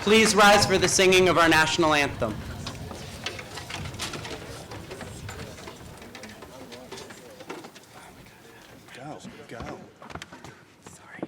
Please rise for the singing of our national anthem. Go. Sorry.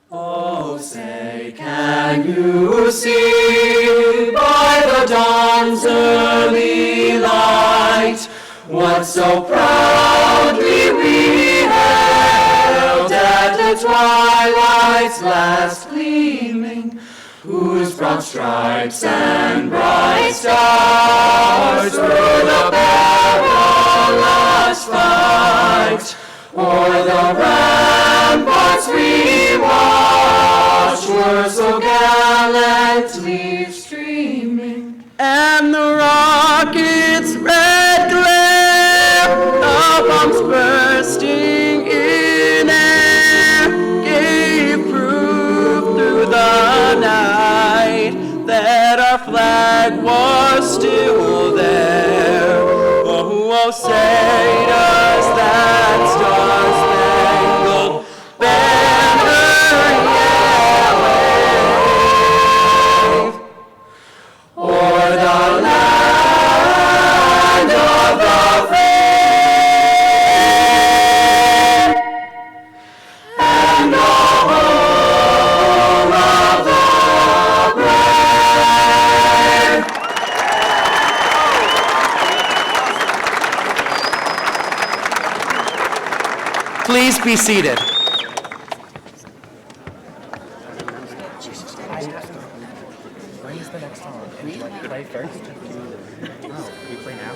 Oh, say, can you see by the dawn's early light what so proudly we held at the twilight's last gleaming, whose broad stripes and bright stars through the perilous fight o'er the ramparts we watched were so gallantly streaming, And the rocket's red glare, the bombs bursting in air, gave proof through the night that our flag was still there. Oh, say does that star-spangled banner yet wave o'er the land of the free and the home of the brave. Please be seated. When is the next song? And do I play first? Oh, you play now?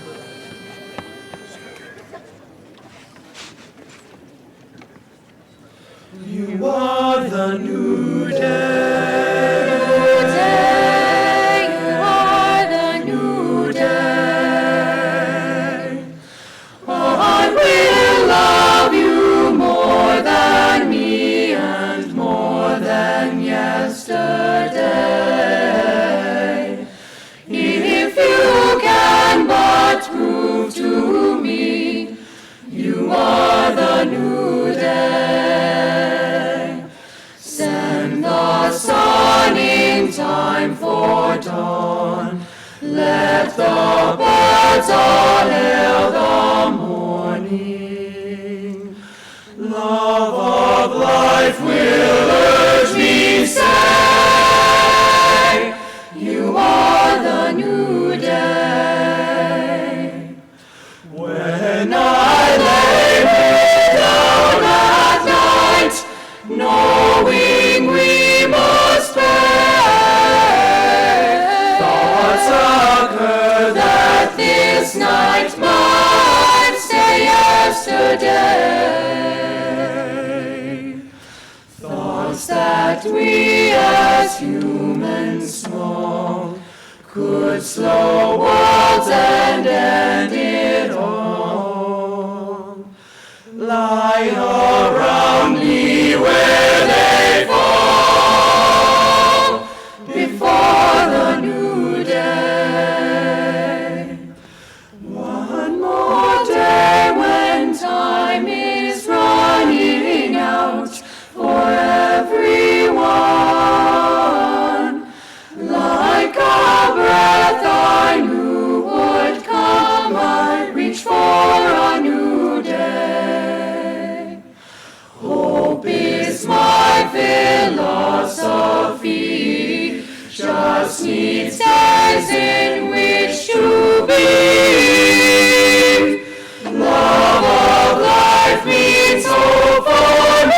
You are the new day. You are the new day. I will love you more than me and more than yesterday. If you can but prove to me you are the new day, send the sun in time for dawn. Let the birds all hail the morning. Love of life will urge me, say, you are the new day. When I lay me down at night, knowing we must pay, thoughts occur that this night might stay yesterday. Thoughts that we as humans small could slow worlds and end it all, lie around me where they fall before the new day. One more day when time is running out for everyone, like a breath I knew would come, I'd reach for a new day. Hope is my philosophy, just needs days in which to be. Love of life means hope for me,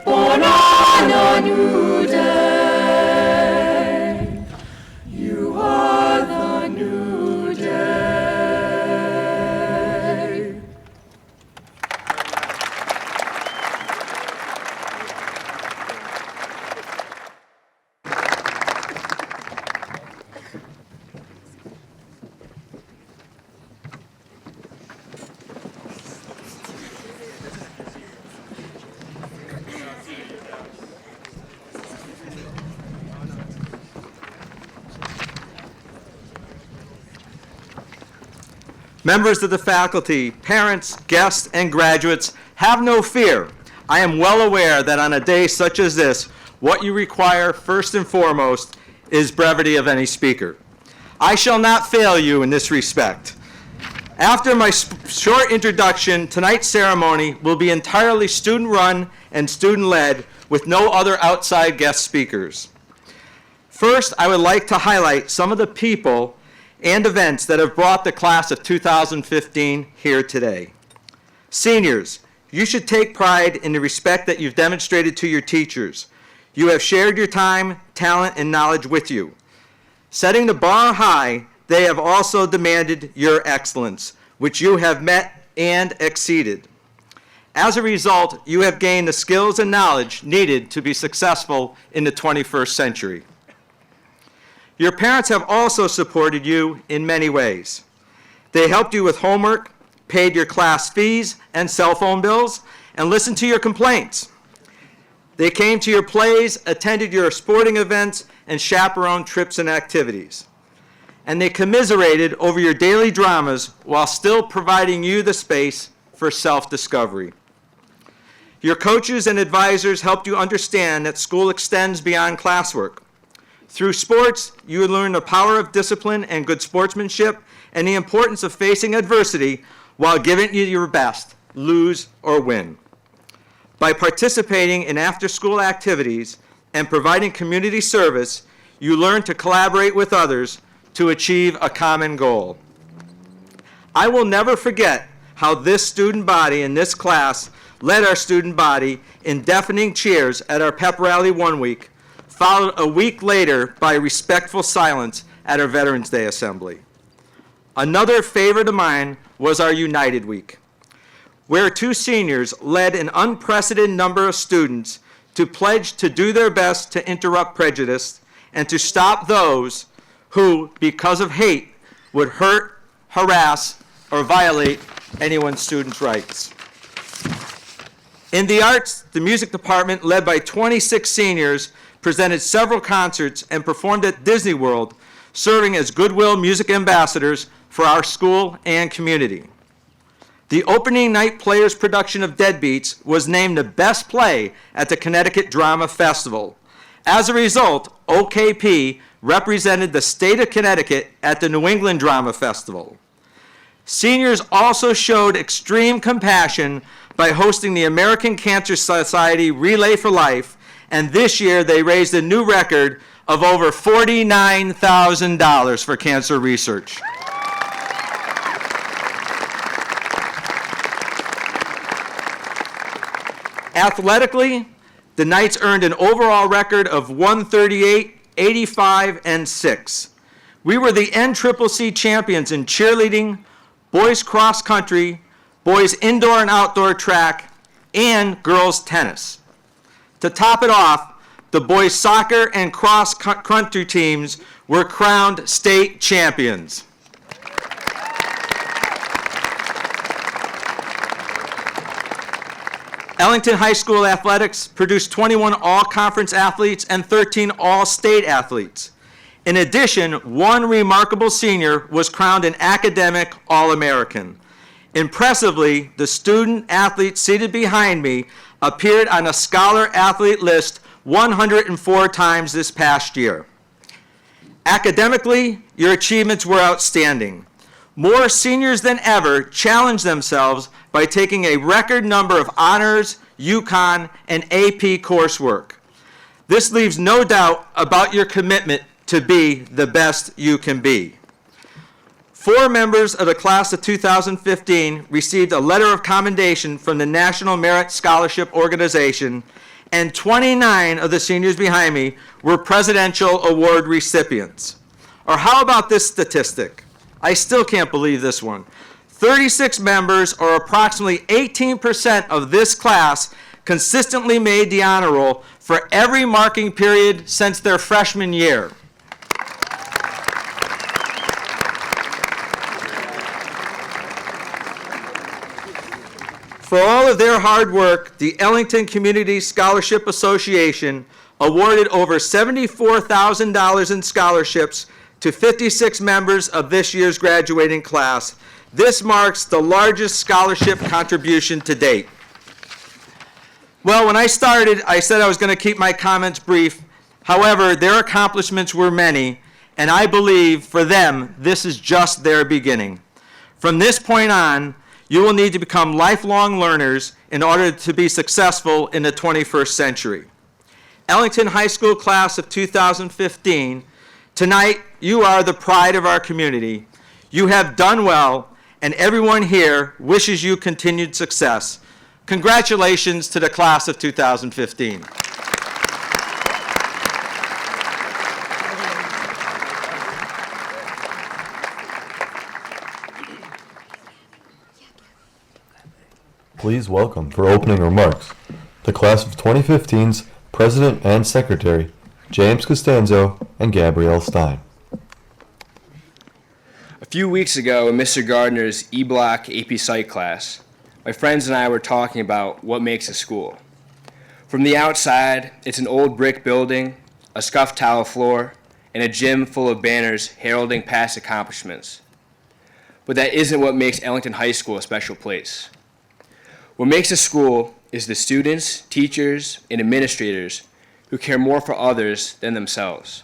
born on a new day. You are the new day. Members of the faculty, parents, guests, and graduates, have no fear. I am well aware that on a day such as this, what you require first and foremost is brevity of any speaker. I shall not fail you in this respect. After my short introduction, tonight's ceremony will be entirely student-run and student-led with no other outside guest speakers. First, I would like to highlight some of the people and events that have brought the class of 2015 here today. Seniors, you should take pride in the respect that you've demonstrated to your teachers. You have shared your time, talent, and knowledge with you. Setting the bar high, they have also demanded your excellence, which you have met and exceeded. As a result, you have gained the skills and knowledge needed to be successful in the 21st century. Your parents have also supported you in many ways. They helped you with homework, paid your class fees and cell phone bills, and listened to your complaints. They came to your plays, attended your sporting events, and chaperoned trips and activities. And they commiserated over your daily dramas while still providing you the space for self-discovery. Your coaches and advisors helped you understand that school extends beyond classwork. Through sports, you learn the power of discipline and good sportsmanship and the importance of facing adversity while giving it your best, lose or win. By participating in after-school activities and providing community service, you learn to collaborate with others to achieve a common goal. I will never forget how this student body in this class led our student body in deafening cheers at our pep rally one week, followed a week later by respectful silence at our Veterans Day assembly. Another favorite of mine was our United Week, where two seniors led an unprecedented number of students to pledge to do their best to interrupt prejudice and to stop those who, because of hate, would hurt, harass, or violate anyone's students' rights. In the arts, the music department, led by 26 seniors, presented several concerts and performed at Disney World, serving as goodwill music ambassadors for our school and community. The opening night players' production of Deadbeats was named the best play at the Connecticut Drama Festival. As a result, OKP represented the state of Connecticut at the New England Drama Festival. Seniors also showed extreme compassion by hosting the American Cancer Society Relay for Life, and this year they raised a new record of over $49,000 for cancer research. Athletically, the Knights earned an overall record of 138, 85, and 6. We were the NCCC champions in cheerleading, boys cross country, boys indoor and outdoor track, and girls tennis. To top it off, the boys soccer and cross country teams were crowned state champions. Ellington High School athletics produced 21 all-conference athletes and 13 all-state athletes. In addition, one remarkable senior was crowned an academic All-American. Impressively, the student athlete seated behind me appeared on a scholar athlete list 104 times this past year. Academically, your achievements were outstanding. More seniors than ever challenged themselves by taking a record number of honors, UConn, and AP coursework. This leaves no doubt about your commitment to be the best you can be. 4 members of the class of 2015 received a letter of commendation from the National Merit Scholarship Organization, and 29 of the seniors behind me were Presidential Award recipients. Or how about this statistic? I still can't believe this one. 36 members, or approximately 18% of this class, consistently made the honor roll for every marking period since their freshman year. For all of their hard work, the Ellington Community Scholarship Association awarded over $74,000 in scholarships to 56 members of this year's graduating class, This marks the largest scholarship contribution to date. Well, when I started, I said I was going to keep my comments brief. However, their accomplishments were many, and I believe for them, this is just their beginning. From this point on, you will need to become lifelong learners in order to be successful in the 21st century. Ellington High School class of 2015, tonight you are the pride of our community. You have done well, and everyone here wishes you continued success. Congratulations to the class of 2015. Please welcome, for opening remarks, the class of 2015's President and Secretary, James Costanzo and Gabrielle Stein. A few weeks ago in Mr. Gardner's E-Block AP Psych class, my friends and I were talking about what makes a school. From the outside, it's an old brick building, a scuffed tile floor, and a gym full of banners heralding past accomplishments. But that isn't what makes Ellington High School a special place. What makes a school is the students, teachers, and administrators who care more for others than themselves.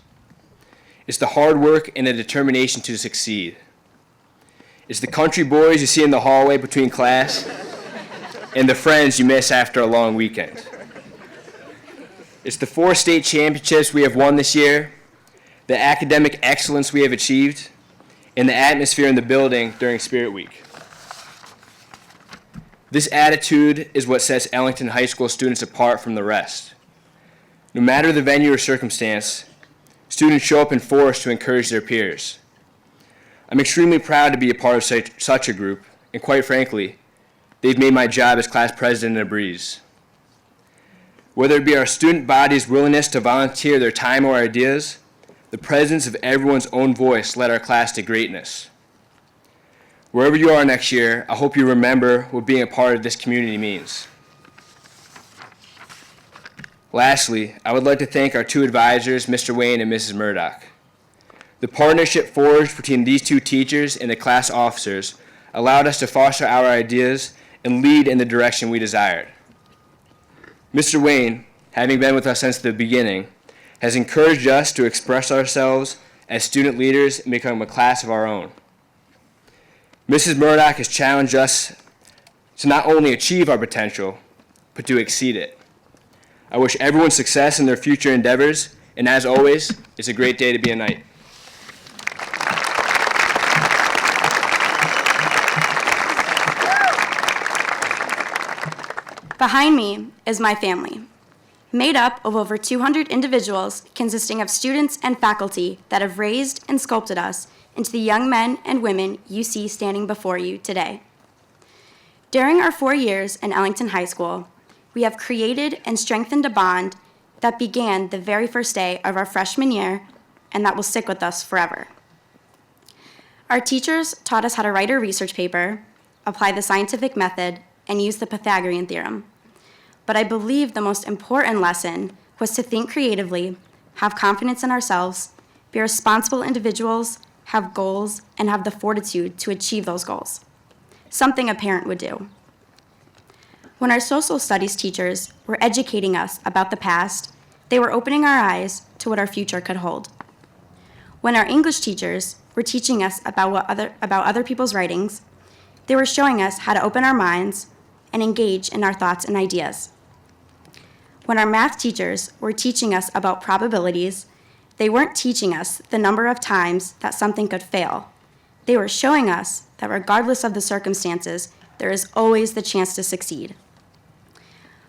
It's the hard work and the determination to succeed. It's the country boys you see in the hallway between class and the friends you miss after a long weekend. It's the 4 state championships we have won this year, the academic excellence we have achieved, and the atmosphere in the building during Spirit Week. This attitude is what sets Ellington High School students apart from the rest. No matter the venue or circumstance, students show up in force to encourage their peers. I'm extremely proud to be a part of such a group, and quite frankly, they've made my job as class president a breeze. Whether it be our student body's willingness to volunteer their time or ideas, the presence of everyone's own voice led our class to greatness. Wherever you are next year, I hope you remember what being a part of this community means. Lastly, I would like to thank our 2 advisors, Mr. Wayne and Mrs. Murdoch. The partnership forged between these 2 teachers and the class officers allowed us to foster our ideas and lead in the direction we desired. Mr. Wayne, having been with us since the beginning, has encouraged us to express ourselves as student leaders and become a class of our own. Mrs. Murdoch has challenged us to not only achieve our potential, but to exceed it. I wish everyone success in their future endeavors, and as always, it's a great day to be a Knight. Behind me is my family, made up of over 200 individuals consisting of students and faculty that have raised and sculpted us into the young men and women you see standing before you today. During our 4 years in Ellington High School, we have created and strengthened a bond that began the very first day of our freshman year and that will stick with us forever. Our teachers taught us how to write a research paper, apply the scientific method, and use the Pythagorean theorem. But I believe the most important lesson was to think creatively, have confidence in ourselves, be responsible individuals, have goals, and have the fortitude to achieve those goals, something a parent would do. When our social studies teachers were educating us about the past, they were opening our eyes to what our future could hold. When our English teachers were teaching us about other people's writings, they were showing us how to open our minds and engage in our thoughts and ideas. When our math teachers were teaching us about probabilities, they weren't teaching us the number of times that something could fail. They were showing us that regardless of the circumstances, there is always the chance to succeed.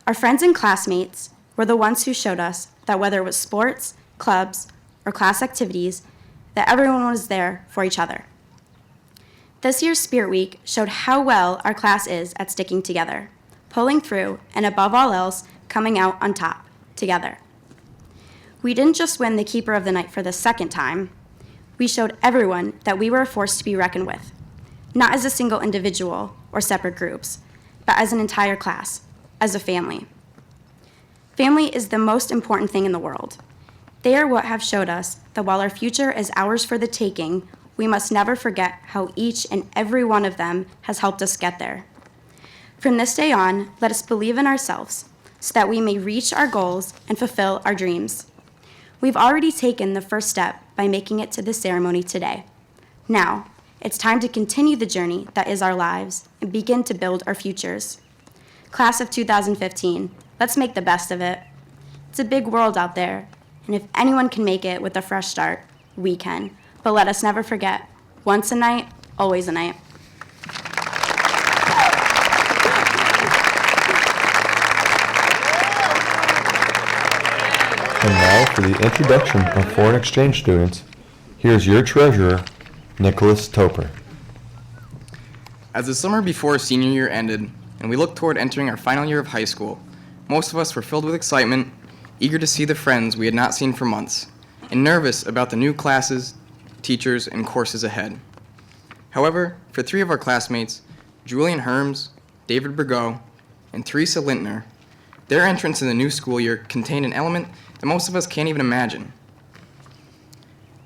Our friends and classmates were the ones who showed us that whether it was sports, clubs, or class activities, that everyone was there for each other. This year's Spirit Week showed how well our class is at sticking together, pulling through, and above all else, coming out on top, together. We didn't just win the Keeper of the Night for the second time. We showed everyone that we were a force to be reckoned with, not as a single individual or separate groups, but as an entire class, as a family. Family is the most important thing in the world. They are what have showed us that while our future is ours for the taking, we must never forget how each and every one of them has helped us get there. From this day on, let us believe in ourselves so that we may reach our goals and fulfill our dreams. We've already taken the first step by making it to this ceremony today. Now, it's time to continue the journey that is our lives and begin to build our futures. Class of 2015, let's make the best of it. It's a big world out there, and if anyone can make it with a fresh start, we can. But let us never forget, once a night, always a night. And now for the introduction of foreign exchange students, here's your treasurer, Nicholas Toper. As the summer before senior year ended, and we looked toward entering our final year of high school, most of us were filled with excitement, eager to see the friends we had not seen for months, and nervous about the new classes, teachers, and courses ahead. However, for 3 of our classmates, Julian Herms, David Burgo, and Teresa Lintner, their entrance in the new school year contained an element that most of us can't even imagine.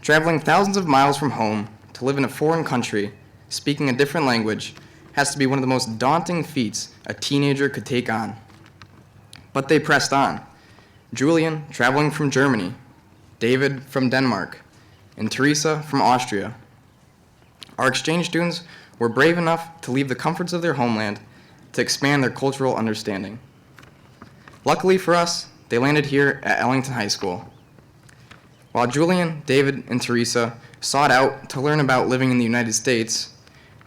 Traveling thousands of miles from home to live in a foreign country, speaking a different language, has to be one of the most daunting feats a teenager could take on. But they pressed on. Julian, traveling from Germany, David from Denmark, and Teresa from Austria. Our exchange students were brave enough to leave the comforts of their homeland to expand their cultural understanding. Luckily for us, they landed here at Ellington High School. While Julian, David, and Teresa sought out to learn about living in the United States,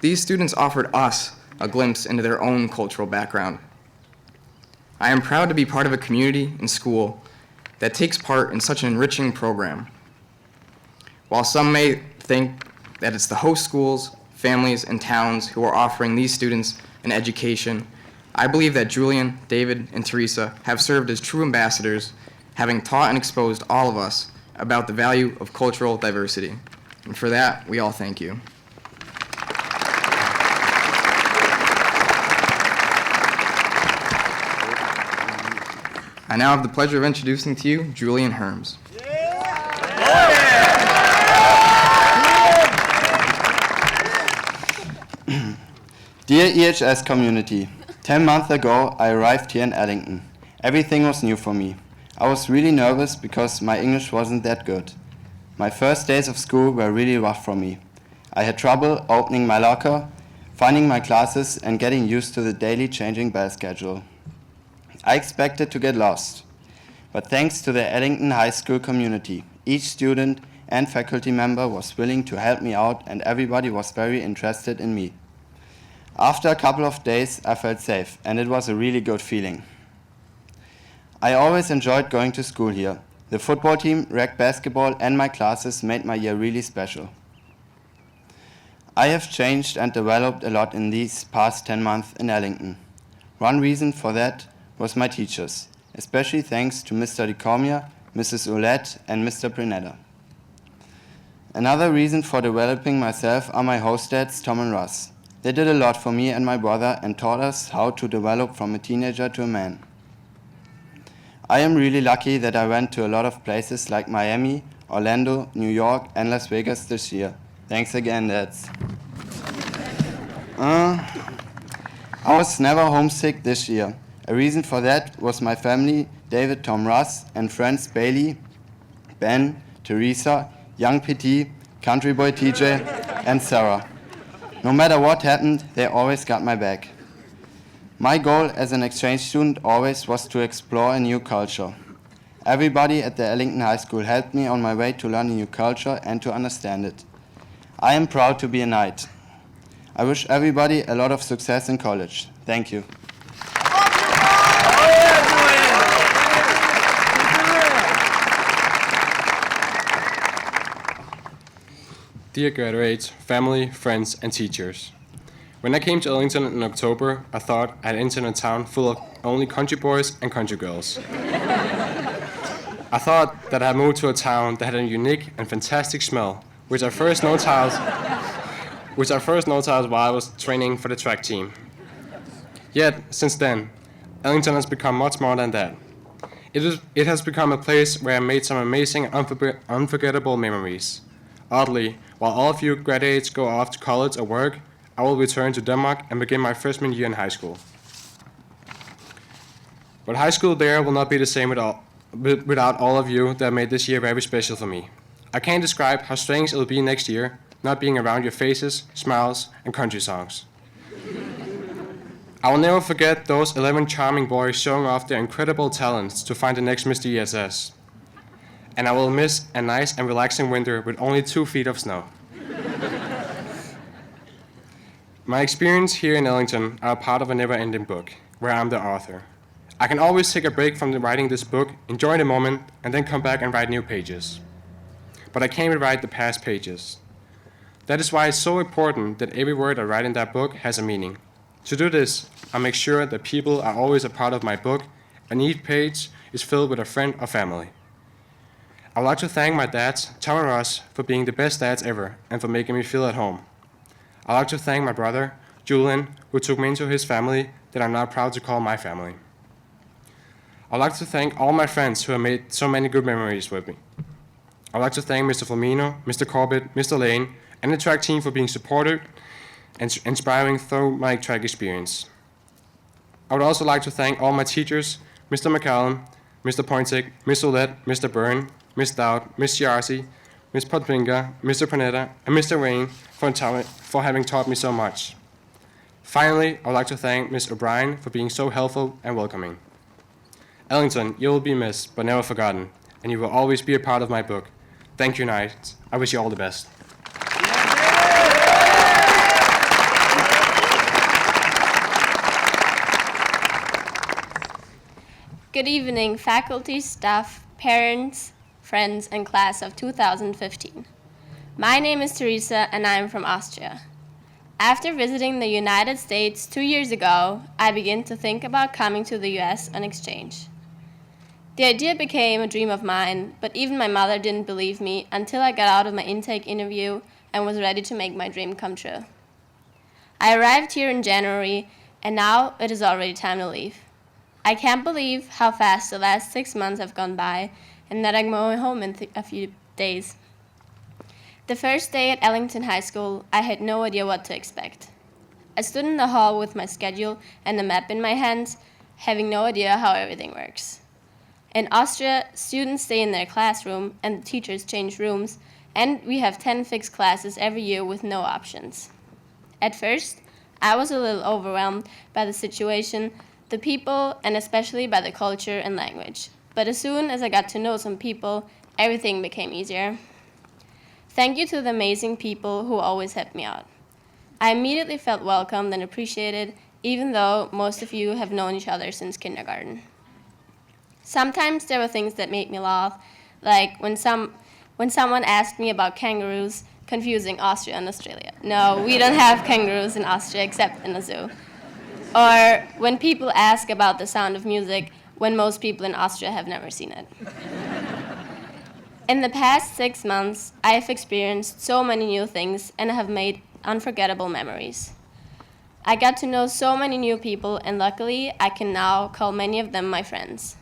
these students offered us a glimpse into their own cultural background. I am proud to be part of a community and school that takes part in such an enriching program. While some may think that it's the host schools, families, and towns who are offering these students an education, I believe that Julian, David, and Teresa have served as true ambassadors, having taught and exposed all of us about the value of cultural diversity. And for that, we all thank you. I now have the pleasure of introducing to you Julian Herms. Dear EHS community, 10 months ago I arrived here in Ellington. Everything was new for me. I was really nervous because my English wasn't that good. My first days of school were really rough for me. I had trouble opening my locker, finding my classes, and getting used to the daily changing bell schedule. I expected to get lost, but thanks to the Ellington High School community, each student and faculty member was willing to help me out, and everybody was very interested in me. After a couple of days, I felt safe, and it was a really good feeling. I always enjoyed going to school here. The football team, rec basketball, and my classes made my year really special. I have changed and developed a lot in these past 10 months in Ellington. One reason for that was my teachers, especially thanks to Mr. DeCormier, Mrs. Ouellette, and Mr. Prinetta. Another reason for developing myself are my host dads, Tom and Russ. They did a lot for me and my brother and taught us how to develop from a teenager to a man. I am really lucky that I went to a lot of places like Miami, Orlando, New York, and Las Vegas this year. Thanks again, dads. I was never homesick this year. A reason for that was my family, David, Tom, Russ, and friends Bailey, Ben, Teresa, young PT, country boy TJ, and Sarah. No matter what happened, they always got my back. My goal as an exchange student always was to explore a new culture. Everybody at the Ellington High School helped me on my way to learn a new culture and to understand it. I am proud to be a Knight. I wish everybody a lot of success in college. Thank you. Dear graduates, family, friends, and teachers. When I came to Ellington in October, I thought I'd entered a town full of only country boys and country girls. I thought that I moved to a town that had a unique and fantastic smell, which I first noticed while I was training for the track team. Yet, since then, Ellington has become much more than that. It has become a place where I made some amazing, unforgettable memories. Oddly, while all of you graduates go off to college or work, I will return to Denmark and begin my freshman year in high school. But high school there will not be the same without all of you that made this year very special for me. I can't describe how strange it will be next year, not being around your faces, smiles, and country songs. I will never forget those 11 charming boys showing off their incredible talents to find the next Mr. ESS. And I will miss a nice and relaxing winter with only 2 feet of snow. My experience here in Ellington are a part of a never-ending book, where I'm the author. I can always take a break from writing this book, enjoy the moment, and then come back and write new pages. But I can't rewrite the past pages. That is why it's so important that every word I write in that book has a meaning. To do this, I make sure that people are always a part of my book, and each page is filled with a friend or family. I would like to thank my dads, Tom and Ross, for being the best dads ever and for making me feel at home. I'd like to thank my brother, Julian, who took me into his family that I'm now proud to call my family. I'd like to thank all my friends who have made so many good memories with me. I'd like to thank Mr. Flamino, Mr. Corbett, Mr. Lane, and the track team for being supportive and inspiring through my track experience. I would also like to thank all my teachers, Mr. McCallum, Mr. Pointick, Ms. Olette, Mr. Byrne, Ms. Dowd, Ms. Yarsi, Ms. Podpinga, Mr. Panetta, and Mr. Wayne for having taught me so much. Finally, I would like to thank Ms. O'Brien for being so helpful and welcoming. Ellington, you will be missed, but never forgotten, and you will always be a part of my book. Thank you, Knights. I wish you all the best. Good evening, faculty, staff, parents, friends, and class of 2015. My name is Teresa, and I am from Austria. After visiting the United States 2 years ago, I began to think about coming to the US on exchange. The idea became a dream of mine, but even my mother didn't believe me until I got out of my intake interview and was ready to make my dream come true. I arrived here in January, and now it is already time to leave. I can't believe how fast the last 6 months have gone by and that I'm going home in a few days. The first day at Ellington High School, I had no idea what to expect. I stood in the hall with my schedule and a map in my hands, having no idea how everything works. In Austria, students stay in their classroom and the teachers change rooms, and we have 10 fixed classes every year with no options. At first, I was a little overwhelmed by the situation, the people, and especially by the culture and language. But as soon as I got to know some people, everything became easier. Thank you to the amazing people who always helped me out. I immediately felt welcomed and appreciated, even though most of you have known each other since kindergarten. Sometimes there were things that made me laugh, like when someone asked me about kangaroos, confusing Austria and Australia. No, we don't have kangaroos in Austria except in a zoo. Or when people ask about the sound of music when most people in Austria have never seen it. In the past 6 months, I have experienced so many new things and have made unforgettable memories. I got to know so many new people, and luckily, I can now call many of them my friends.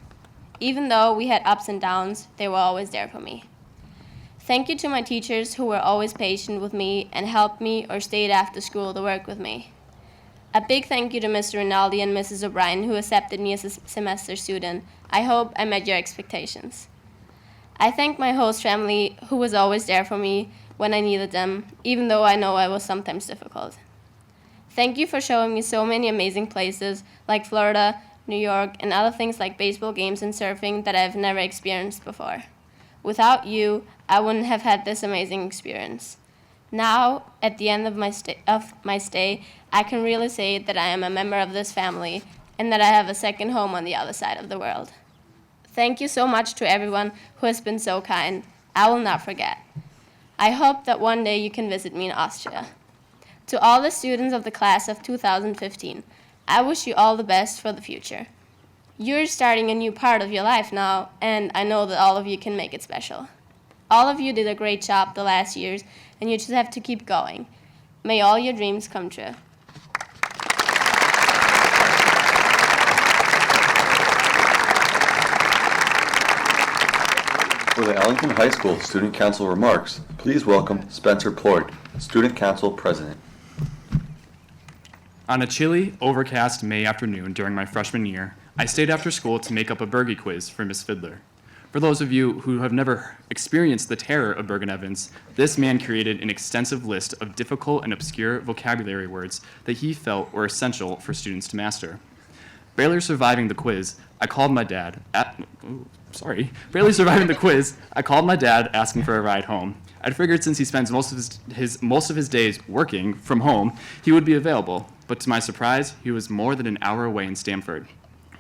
Even though we had ups and downs, they were always there for me. Thank you to my teachers who were always patient with me and helped me or stayed after school to work with me. A big thank you to Mr. Rinaldi and Mrs. O'Brien who accepted me as a semester student. I hope I met your expectations. I thank my host family who was always there for me when I needed them, even though I know I was sometimes difficult. Thank you for showing me so many amazing places like Florida, New York, and other things like baseball games and surfing that I've never experienced before. Without you, I wouldn't have had this amazing experience. Now, at the end of my stay, I can really say that I am a member of this family and that I have a second home on the other side of the world. Thank you so much to everyone who has been so kind. I will not forget. I hope that one day you can visit me in Austria. To all the students of the class of 2015, I wish you all the best for the future. You're starting a new part of your life now, and I know that all of you can make it special. All of you did a great job the last years, and you just have to keep going. May all your dreams come true. For the Ellington High School Student Council remarks, please welcome Spencer Ployd, Student Council President. On a chilly, overcast May afternoon during my freshman year, I stayed after school to make up a Bergie quiz for Miss Fiddler. For those of you who have never experienced the terror of Bergen Evans, this man created an extensive list of difficult and obscure vocabulary words that he felt were essential for students to master. Barely surviving the quiz, I called my dad asking for a ride home. I'd figured since he spends most of his days working from home, he would be available. But to my surprise, he was more than an hour away in Stamford.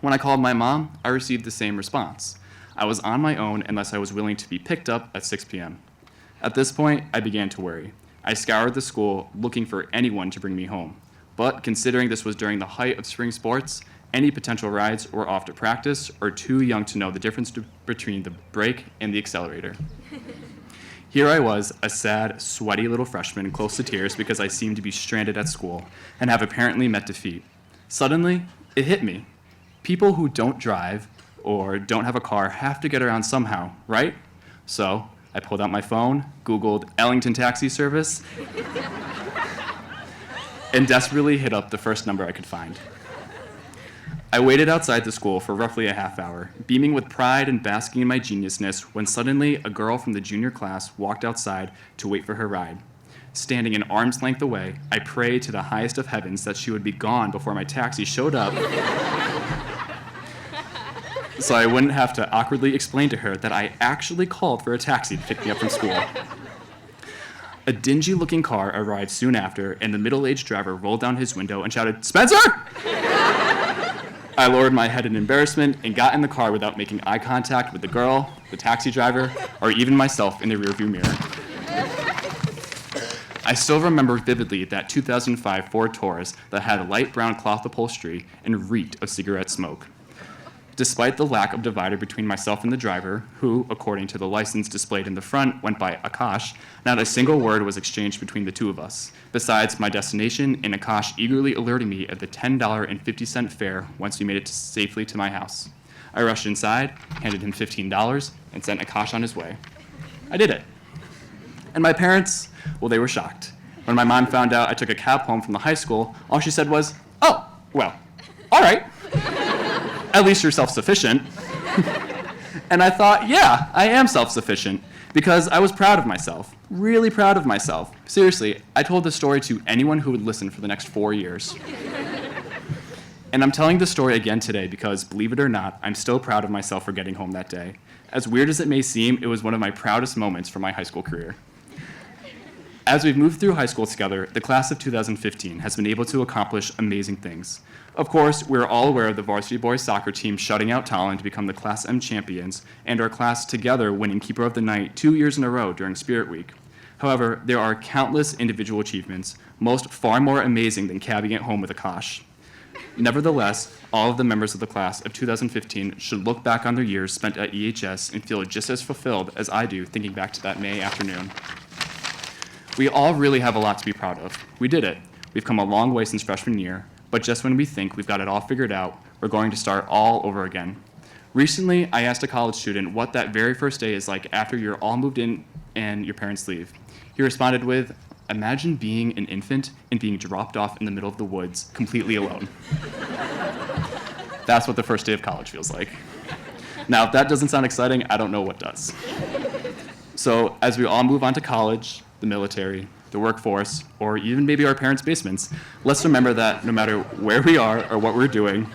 When I called my mom, I received the same response. I was on my own unless I was willing to be picked up at 6 p.m. At this point, I began to worry. I scoured the school looking for anyone to bring me home. But considering this was during the height of spring sports, any potential rides were off to practice or too young to know the difference between the brake and the accelerator. Here I was, a sad, sweaty little freshman close to tears because I seemed to be stranded at school and have apparently met defeat. Suddenly, it hit me. People who don't drive or don't have a car have to get around somehow, right? So I pulled out my phone, Googled Ellington taxi service, and desperately hit up the first number I could find. I waited outside the school for roughly a half hour, beaming with pride and basking in my geniusness, when suddenly a girl from the junior class walked outside to wait for her ride. Standing an arm's length away, I prayed to the highest of heavens that she would be gone before my taxi showed up, so I wouldn't have to awkwardly explain to her that I actually called for a taxi to pick me up from school. A dingy-looking car arrived soon after, and the middle-aged driver rolled down his window and shouted, "Spencer!" I lowered my head in embarrassment and got in the car without making eye contact with the girl, the taxi driver, or even myself in the rearview mirror. I still remember vividly that 2005 Ford Taurus that had light brown cloth upholstery and reeked of cigarette smoke. Despite the lack of divider between myself and the driver, who, according to the license displayed in the front, went by Akash, not a single word was exchanged between the two of us, besides my destination and Akash eagerly alerting me of the $10.50 fare once we made it safely to my house. I rushed inside, handed him $15, and sent Akash on his way. I did it. And my parents, well, they were shocked. When my mom found out I took a cab home from the high school, all she said was, "Oh, well, all right. At least you're self-sufficient." And I thought, yeah, I am self-sufficient, because I was proud of myself, really proud of myself. Seriously, I told this story to anyone who would listen for the next 4 years. And I'm telling this story again today because, believe it or not, I'm still proud of myself for getting home that day. As weird as it may seem, it was one of my proudest moments from my high school career. As we've moved through high school together, the class of 2015 has been able to accomplish amazing things. Of course, we're all aware of the varsity boys soccer team shutting out Tallinn to become the Class M champions, and our class together winning Keeper of the Night 2 years in a row during Spirit Week. However, there are countless individual achievements, most far more amazing than cabbing it home with Akash. Nevertheless, all of the members of the class of 2015 should look back on their years spent at EHS and feel just as fulfilled as I do thinking back to that May afternoon. We all really have a lot to be proud of. We did it. We've come a long way since freshman year, but just when we think we've got it all figured out, we're going to start all over again. Recently, I asked a college student what that very first day is like after you're all moved in and your parents leave. He responded with, "Imagine being an infant and being dropped off in the middle of the woods, completely alone." That's what the first day of college feels like. Now, if that doesn't sound exciting, I don't know what does. So, as we all move on to college, the military, the workforce, or even maybe our parents' basements, let's remember that no matter where we are or what we're doing,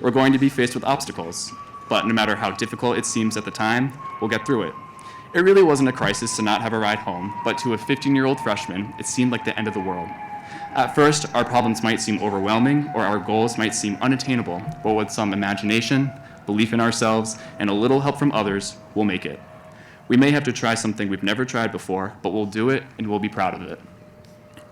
we're going to be faced with obstacles. But no matter how difficult it seems at the time, we'll get through it. It really wasn't a crisis to not have a ride home, but to a 15-year-old freshman, it seemed like the end of the world. At first, our problems might seem overwhelming, or our goals might seem unattainable, but with some imagination, belief in ourselves, and a little help from others, we'll make it. We may have to try something we've never tried before, but we'll do it and we'll be proud of it.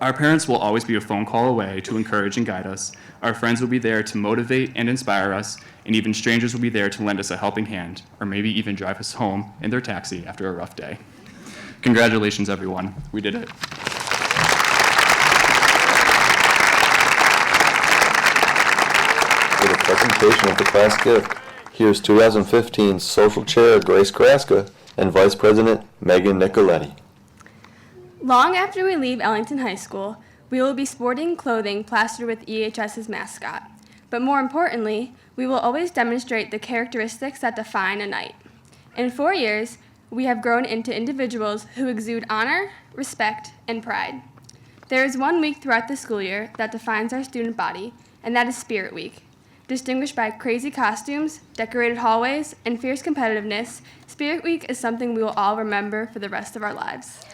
Our parents will always be a phone call away to encourage and guide us. Our friends will be there to motivate and inspire us, and even strangers will be there to lend us a helping hand, or maybe even drive us home in their taxi after a rough day. Congratulations, everyone. We did it. For the presentation of the class gift, here's 2015 Social Chair Grace Kraska and Vice President Megan Nicoletti. Long after we leave Ellington High School, we will be sporting clothing plastered with EHS's mascot. But more importantly, we will always demonstrate the characteristics that define a knight. In 4 years, we have grown into individuals who exude honor, respect, and pride. There is 1 week throughout the school year that defines our student body, and that is Spirit Week. Distinguished by crazy costumes, decorated hallways, and fierce competitiveness, Spirit Week is something we will all remember for the rest of our lives.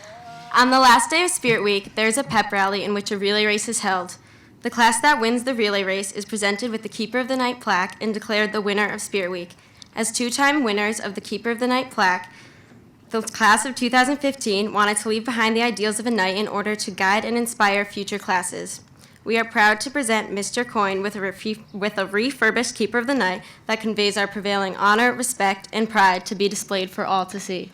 On the last day of Spirit Week, there is a pep rally in which a relay race is held. The class that wins the relay race is presented with the Keeper of the Night plaque and declared the winner of Spirit Week. As 2-time winners of the Keeper of the Night plaque, the class of 2015 wanted to leave behind the ideals of a knight in order to guide and inspire future classes. We are proud to present Mr. Coyne with a refurbished Keeper of the Night that conveys our prevailing honor, respect, and pride to be displayed for all to see.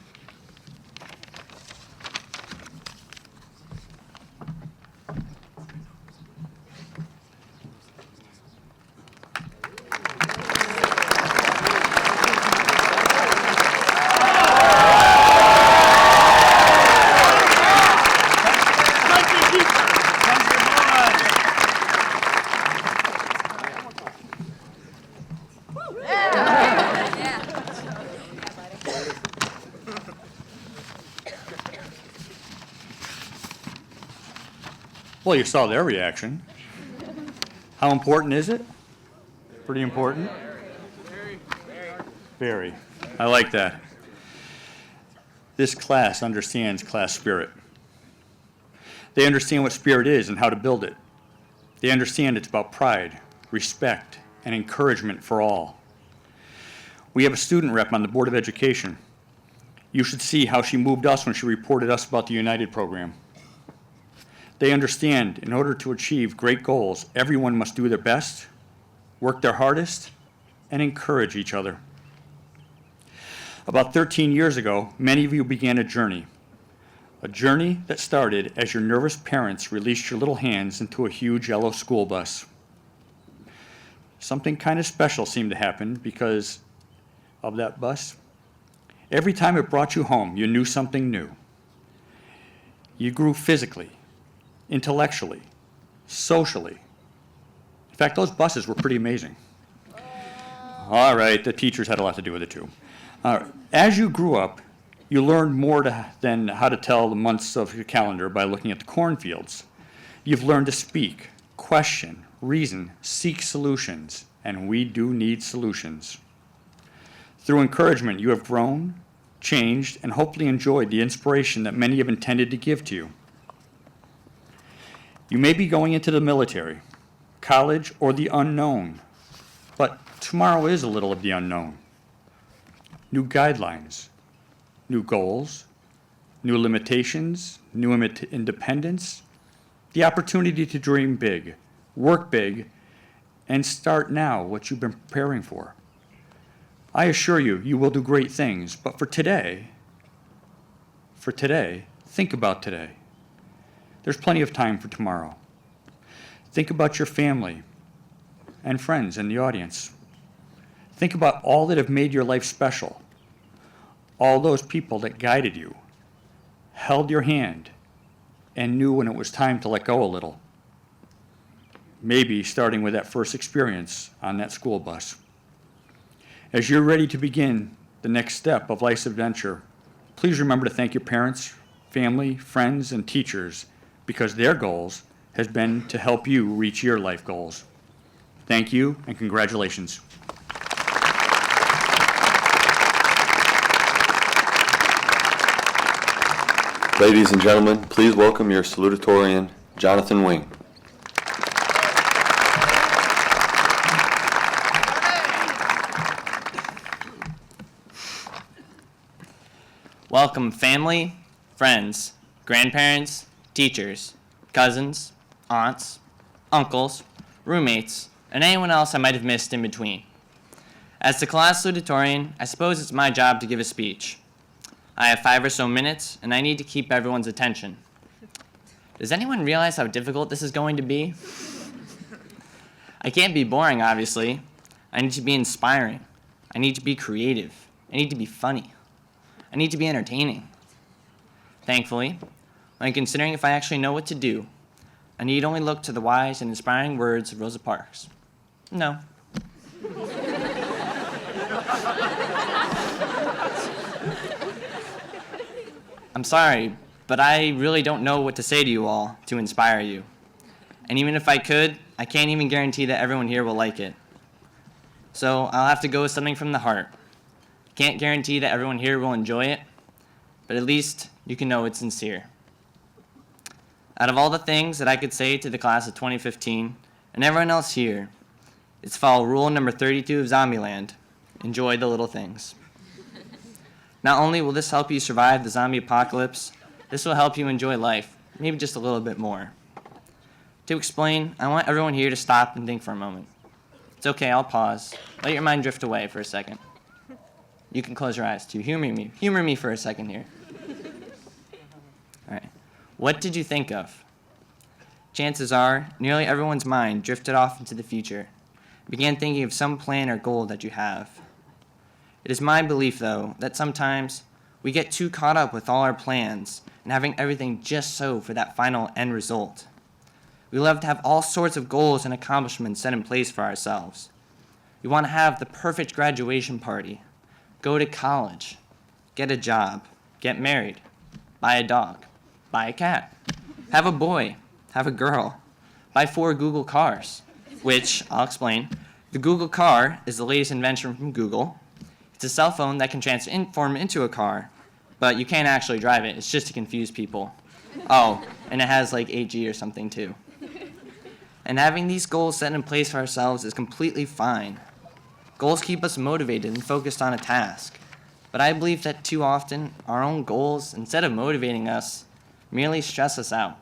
Well, you saw their reaction. How important is it? Pretty important? Very. I like that. This class understands class spirit. They understand what spirit is and how to build it. They understand it's about pride, respect, and encouragement for all. We have a student rep on the Board of Education. You should see how she moved us when she reported us about the United program. They understand in order to achieve great goals, everyone must do their best, work their hardest, and encourage each other. About 13 years ago, many of you began a journey that started as your nervous parents released your little hands into a huge yellow school bus. Something kind of special seemed to happen because of that bus. Every time it brought you home, you knew something new. You grew physically, intellectually, socially. In fact, those buses were pretty amazing. All right, the teachers had a lot to do with it too. As you grew up, you learned more than how to tell the months of your calendar by looking at the cornfields. You've learned to speak, question, reason, seek solutions, and we do need solutions. Through encouragement, you have grown, changed, and hopefully enjoyed the inspiration that many have intended to give to you. You may be going into the military, college, or the unknown, but tomorrow is a little of the unknown. New guidelines, new goals, new limitations, new independence, the opportunity to dream big, work big, and start now what you've been preparing for. I assure you, you will do great things, but for today, think about today. There's plenty of time for tomorrow. Think about your family and friends in the audience. Think about all that have made your life special. All those people that guided you, held your hand, and knew when it was time to let go a little. Maybe starting with that first experience on that school bus. As you're ready to begin the next step of life's adventure, please remember to thank your parents, family, friends, and teachers, because their goals has been to help you reach your life goals. Thank you, and congratulations. Ladies and gentlemen, please welcome your salutatorian, Jonathan Wing. Welcome family, friends, grandparents, teachers, cousins, aunts, uncles, roommates, and anyone else I might have missed in between. As the class salutatorian, I suppose it's my job to give a speech. I have 5 or so minutes, and I need to keep everyone's attention. Does anyone realize how difficult this is going to be? I can't be boring, obviously. I need to be inspiring. I need to be creative. I need to be funny. I need to be entertaining. Thankfully, when considering if I actually know what to do, I need only look to the wise and inspiring words of Rosa Parks. No. I'm sorry, but I really don't know what to say to you all to inspire you. And even if I could, I can't even guarantee that everyone here will like it. So I'll have to go with something from the heart. Can't guarantee that everyone here will enjoy it, but at least you can know it's sincere. Out of all the things that I could say to the class of 2015 and everyone else here, it's follow rule number 32 of Zombieland. Enjoy the little things. Not only will this help you survive the zombie apocalypse, this will help you enjoy life, maybe just a little bit more. To explain, I want everyone here to stop and think for a moment. It's okay, I'll pause. Let your mind drift away for a second. You can close your eyes too. Humor me for a second here. All right. What did you think of? Chances are, nearly everyone's mind drifted off into the future, began thinking of some plan or goal that you have. It is my belief, though, that sometimes we get too caught up with all our plans and having everything just so for that final end result. We love to have all sorts of goals and accomplishments set in place for ourselves. We want to have the perfect graduation party, go to college, get a job, get married, buy a dog, buy a cat, have a boy, have a girl, buy 4 Google cars, which, I'll explain. The Google car is the latest invention from Google. It's a cell phone that can transform into a car, but you can't actually drive it. It's just to confuse people. Oh, and it has like 8G or something too. And having these goals set in place for ourselves is completely fine. Goals keep us motivated and focused on a task. But I believe that too often, our own goals, instead of motivating us, merely stress us out.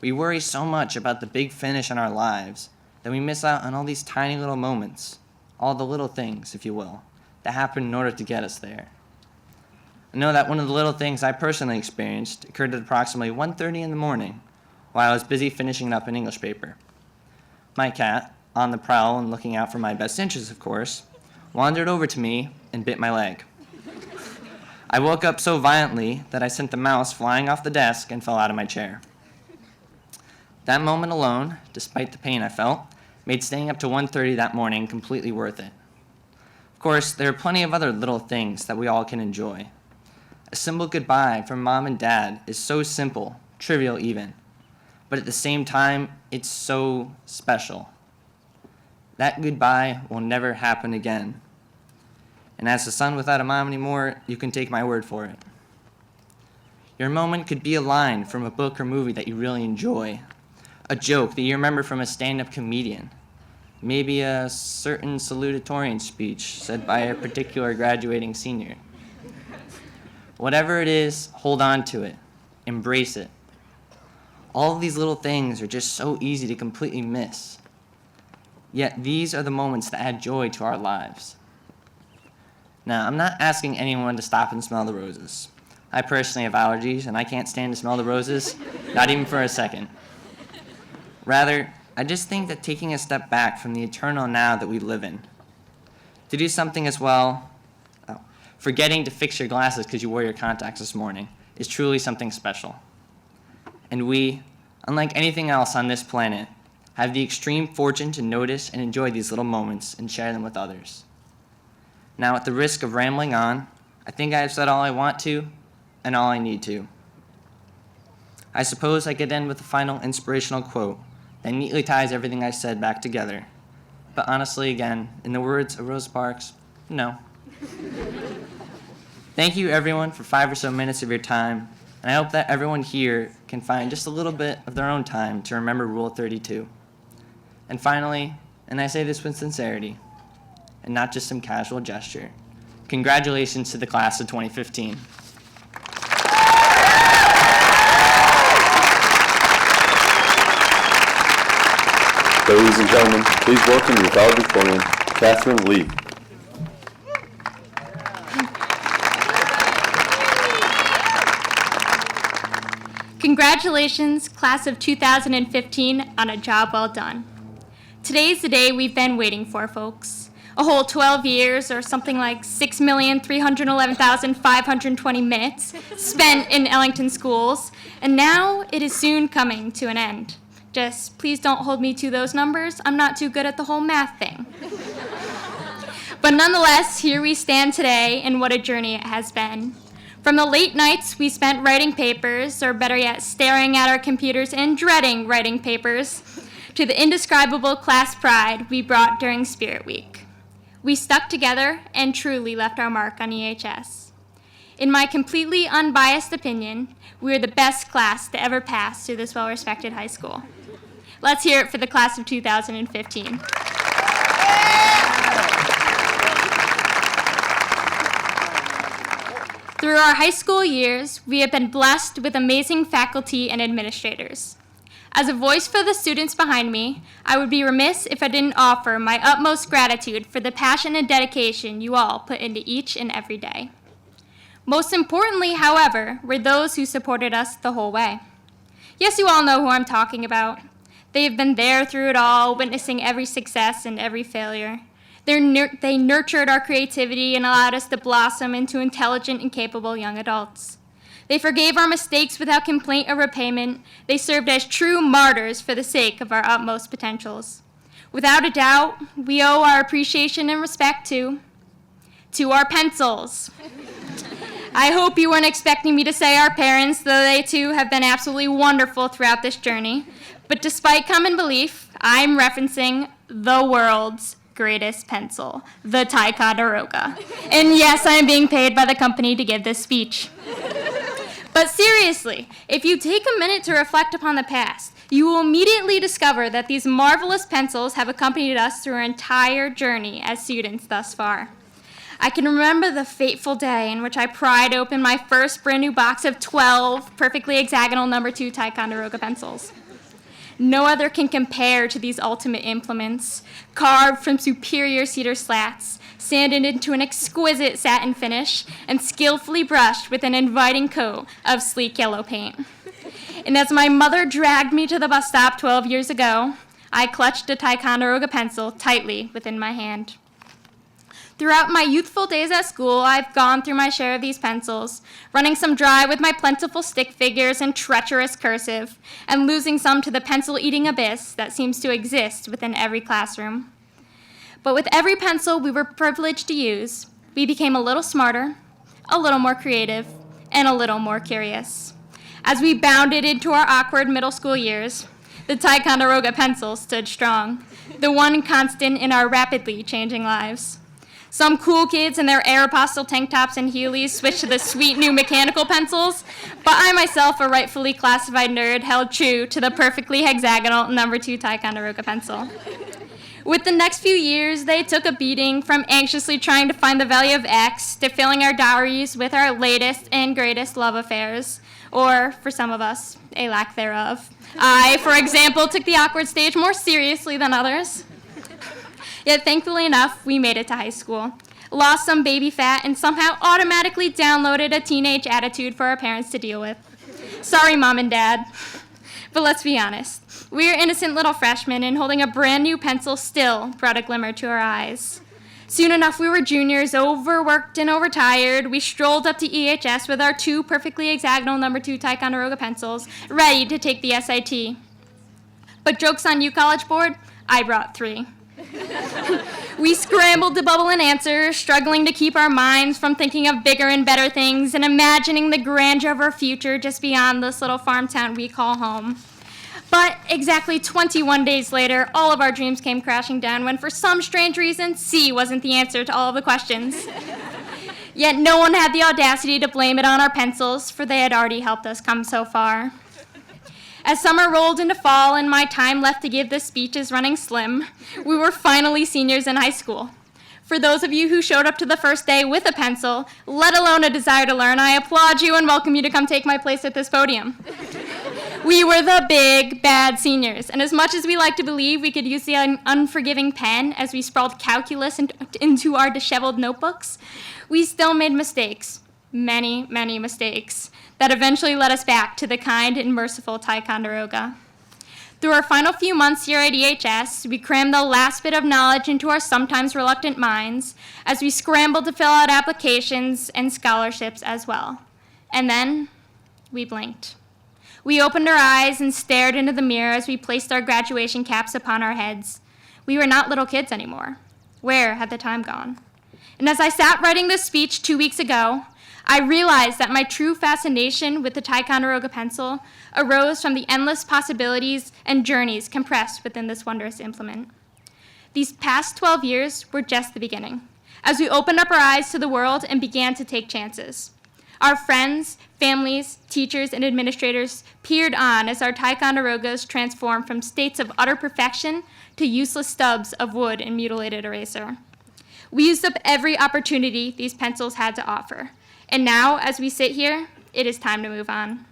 We worry so much about the big finish in our lives that we miss out on all these tiny little moments, all the little things, if you will, that happen in order to get us there. I know that one of the little things I personally experienced occurred at approximately 1:30 in the morning while I was busy finishing up an English paper. My cat, on the prowl and looking out for my best interests, of course, wandered over to me and bit my leg. I woke up so violently that I sent the mouse flying off the desk and fell out of my chair. That moment alone, despite the pain I felt, made staying up to 1:30 that morning completely worth it. Of course, there are plenty of other little things that we all can enjoy. A simple goodbye from mom and dad is so simple, trivial even, but at the same time, it's so special. That goodbye will never happen again. And as a son without a mom anymore, you can take my word for it. Your moment could be a line from a book or movie that you really enjoy, a joke that you remember from a stand-up comedian, maybe a certain salutatorian speech said by a particular graduating senior. Whatever it is, hold on to it. Embrace it. All of these little things are just so easy to completely miss. Yet these are the moments that add joy to our lives. Now, I'm not asking anyone to stop and smell the roses. I personally have allergies, and I can't stand to smell the roses, not even for a second. Rather, I just think that taking a step back from the eternal now that we live in, to do something as well, forgetting to fix your glasses because you wore your contacts this morning, is truly something special. And we, unlike anything else on this planet, have the extreme fortune to notice and enjoy these little moments and share them with others. Now, at the risk of rambling on, I think I have said all I want to and all I need to. I suppose I could end with a final inspirational quote that neatly ties everything I said back together. But honestly, again, in the words of Rosa Parks, no. Thank you, everyone, for 5 or so minutes of your time, and I hope that everyone here can find just a little bit of their own time to remember Rule 32. And finally, and I say this with sincerity, and not just some casual gesture, congratulations to the class of 2015. Ladies and gentlemen, please welcome your valedictorian, Catherine Lee. Congratulations, class of 2015, on a job well done. Today's the day we've been waiting for, folks. a whole 12 years or something like 6,311,520 minutes spent in Ellington schools, and now it is soon coming to an end. Just please don't hold me to those numbers. I'm not too good at the whole math thing. But nonetheless, here we stand today, and what a journey it has been. From the late nights we spent writing papers, or better yet, staring at our computers and dreading writing papers, to the indescribable class pride we brought during Spirit Week. We stuck together and truly left our mark on EHS. In my completely unbiased opinion, we are the best class to ever pass through this well-respected high school. Let's hear it for the class of 2015. Through our high school years, we have been blessed with amazing faculty and administrators. As a voice for the students behind me, I would be remiss if I didn't offer my utmost gratitude for the passion and dedication you all put into each and every day. Most importantly, however, were those who supported us the whole way. Yes, you all know who I'm talking about. They have been there through it all, witnessing every success and every failure. They nurtured our creativity and allowed us to blossom into intelligent and capable young adults. They forgave our mistakes without complaint or repayment. They served as true martyrs for the sake of our utmost potentials. Without a doubt, we owe our appreciation and respect to our pencils. I hope you weren't expecting me to say our parents, though they too have been absolutely wonderful throughout this journey. But despite common belief, I'm referencing the world's greatest pencil, the Ticonderoga. And yes, I am being paid by the company to give this speech. But seriously, if you take a minute to reflect upon the past, you will immediately discover that these marvelous pencils have accompanied us through our entire journey as students thus far. I can remember the fateful day in which I pried open my first brand new box of 12 perfectly hexagonal number 2 Ticonderoga pencils. No other can compare to these ultimate implements, carved from superior cedar slats, sanded into an exquisite satin finish, and skillfully brushed with an inviting coat of sleek yellow paint. And as my mother dragged me to the bus stop 12 years ago, I clutched a Ticonderoga pencil tightly within my hand. Throughout my youthful days at school, I've gone through my share of these pencils, running some dry with my plentiful stick figures and treacherous cursive, and losing some to the pencil-eating abyss that seems to exist within every classroom. But with every pencil we were privileged to use, we became a little smarter, a little more creative, and a little more curious. As we bounded into our awkward middle school years, the Ticonderoga pencil stood strong, the one constant in our rapidly changing lives. Some cool kids in their Aeropostale tank tops and Heelys switched to the sweet new mechanical pencils, but I myself, a rightfully classified nerd, held true to the perfectly hexagonal number 2 Ticonderoga pencil. With the next few years, they took a beating, from anxiously trying to find the value of X to filling our diaries with our latest and greatest love affairs, or, for some of us, a lack thereof. I, for example, took the awkward stage more seriously than others. Yet, thankfully enough, we made it to high school, lost some baby fat, and somehow automatically downloaded a teenage attitude for our parents to deal with. Sorry, Mom and Dad. But let's be honest. We are innocent little freshmen, and holding a brand new pencil still brought a glimmer to our eyes. Soon enough, we were juniors, overworked and overtired. We strolled up to EHS with our 2 perfectly hexagonal number 2 Ticonderoga pencils, ready to take the SAT. But joke's on you, College Board, I brought 3. We scrambled to bubble an answer, struggling to keep our minds from thinking of bigger and better things and imagining the grandeur of our future just beyond this little farm town we call home. But exactly 21 days later, all of our dreams came crashing down when, for some strange reason, C wasn't the answer to all of the questions. Yet no one had the audacity to blame it on our pencils, for they had already helped us come so far. As summer rolled into fall and my time left to give this speech is running slim, we were finally seniors in high school. For those of you who showed up to the first day with a pencil, let alone a desire to learn, I applaud you and welcome you to come take my place at this podium. We were the big, bad seniors, and as much as we like to believe we could use the unforgiving pen as we sprawled calculus into our disheveled notebooks, we still made mistakes, many, many mistakes, that eventually led us back to the kind and merciful Ticonderoga. Through our final few months here at EHS, we crammed the last bit of knowledge into our sometimes reluctant minds as we scrambled to fill out applications and scholarships as well. And then we blinked. We opened our eyes and stared into the mirror as we placed our graduation caps upon our heads. We were not little kids anymore. Where had the time gone? And as I sat writing this speech 2 weeks ago, I realized that my true fascination with the Ticonderoga pencil arose from the endless possibilities and journeys compressed within this wondrous implement. These past 12 years were just the beginning, as we opened up our eyes to the world and began to take chances. Our friends, families, teachers, and administrators peered on as our Ticonderogas transformed from states of utter perfection to useless stubs of wood and mutilated eraser. We used up every opportunity these pencils had to offer. And now, as we sit here, it is time to move on.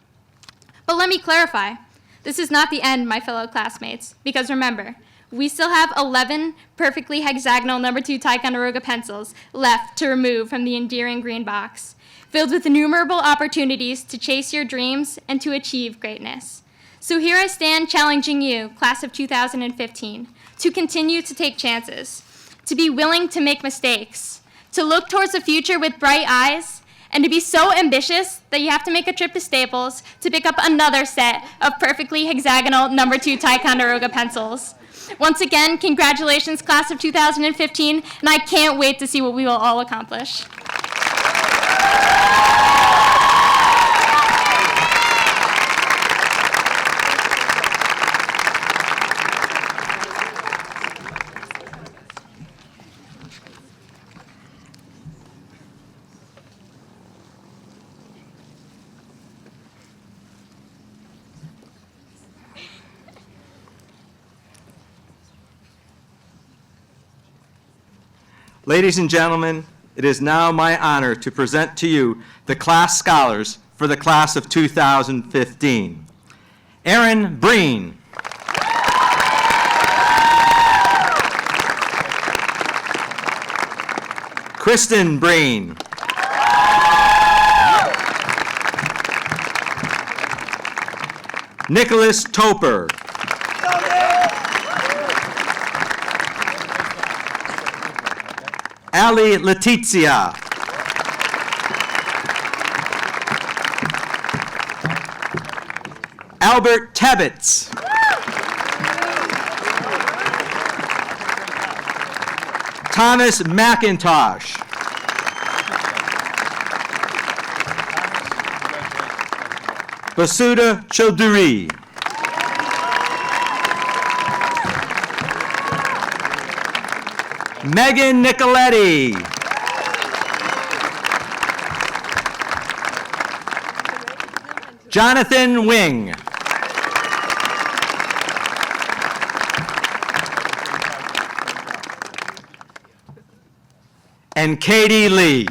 But let me clarify, this is not the end, my fellow classmates, because remember, we still have 11 perfectly hexagonal number 2 Ticonderoga pencils left to remove from the endearing green box, filled with innumerable opportunities to chase your dreams and to achieve greatness. So here I stand challenging you, class of 2015, to continue to take chances, to be willing to make mistakes, to look towards the future with bright eyes, and to be so ambitious that you have to make a trip to Staples to pick up another set of perfectly hexagonal number 2 Ticonderoga pencils. Once again, congratulations, class of 2015, and I can't wait to see what we will all accomplish. Ladies and gentlemen, it is now my honor to present to you the class scholars for the class of 2015. Aaron Breen. Kristen Breen. Nicholas Toper. Ali Letizia. Albert Tebbets. Thomas McIntosh. Basuda Chaudhuri. Megan Nicoletti. Jonathan Wing. And Katie Lee.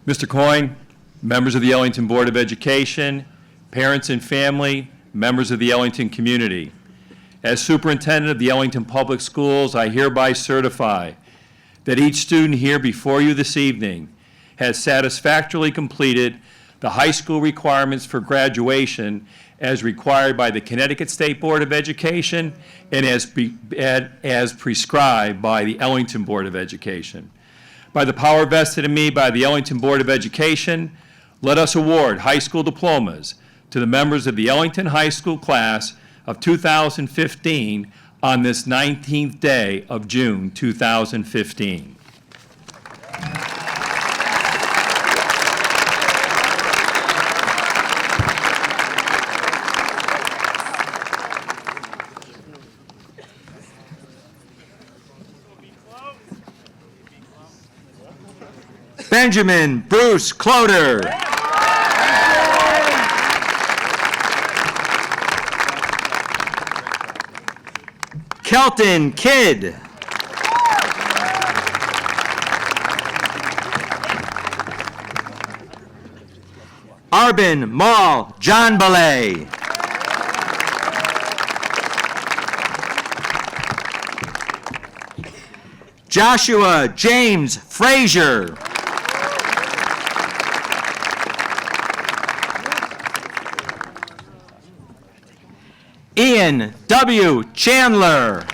Mr. Coyne, members of the Ellington Board of Education, parents and family, members of the Ellington community. As superintendent of the Ellington Public Schools, I hereby certify that each student here before you this evening has satisfactorily completed the high school requirements for graduation as required by the Connecticut State Board of Education and as prescribed by the Ellington Board of Education. By the power vested in me by the Ellington Board of Education, let us award high school diplomas to the members of the Ellington High School class of 2015 on this 19th day of June 2015. Benjamin Bruce Cloder. Kelton Kidd. Arbin Mall John Ballet. Joshua James Frazier. Ian W. Chandler.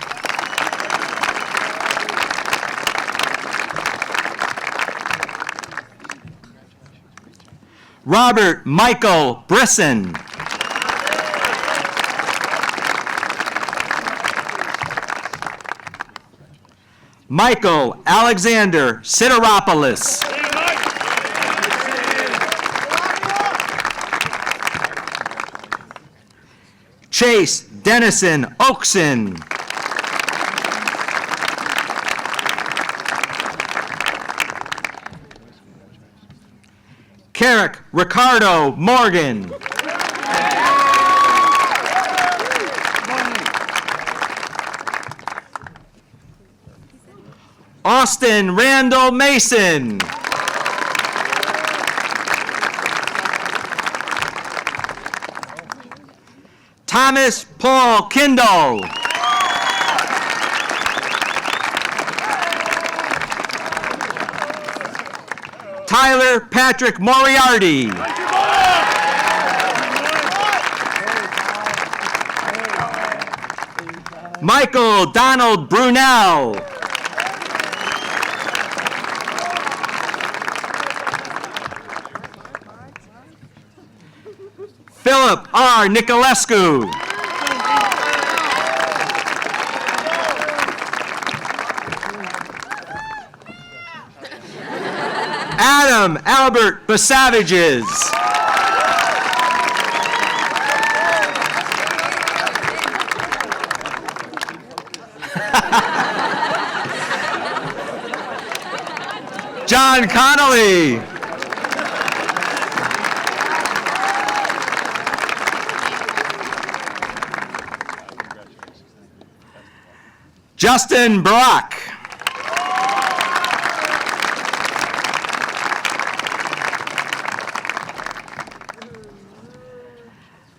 Robert Michael Brisson. Michael Alexander Sideropoulos. Chase Dennison Oakson. Carrick Ricardo Morgan. Austin Randall Mason. Thomas Paul Kindle. Tyler Patrick Moriarty. Michael Donald Brunel. Philip R. Nicolescu. Adam Albert Basavages. John Connolly. Justin Brock.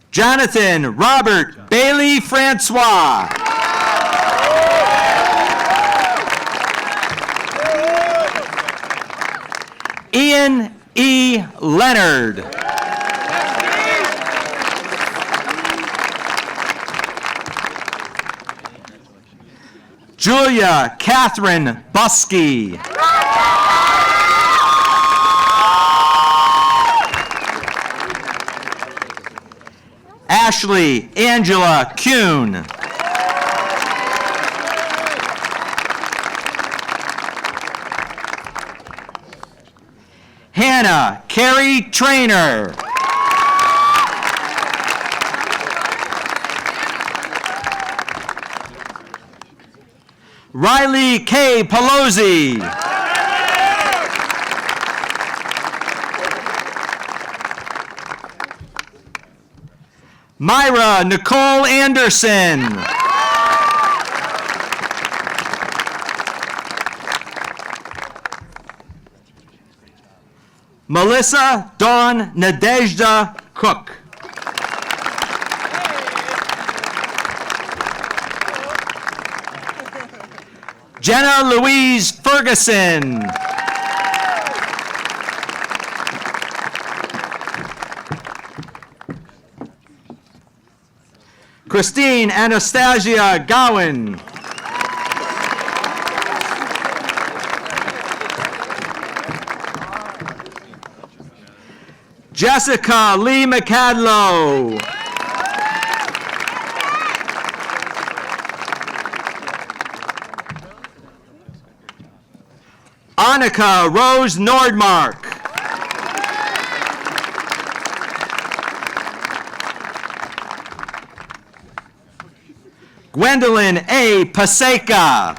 Jonathan Robert Bailey Francois. Ian E. Leonard. Julia Catherine Buskey. Ashley Angela Kuhn. Hannah Carey Trainer. Riley K. Pelosi. Myra Nicole Anderson. Melissa Dawn Nadezhda Cook. Jenna Louise Ferguson. Christine Anastasia Gowan. Jessica Lee McCadlow. Annika Rose Nordmark. Gwendolyn A. Paseka.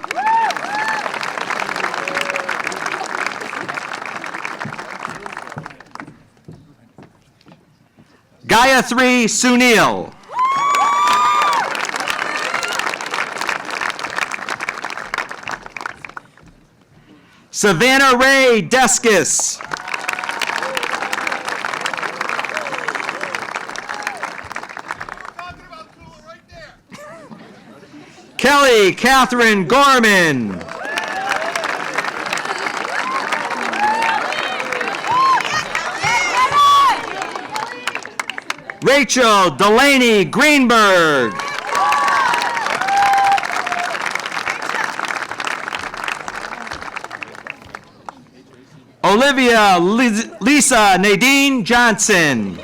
Gayatri Sunil. Savannah Ray Deskis. Kelly Catherine Gorman. Rachel Delaney Greenberg. Olivia Lisa Nadine Johnson.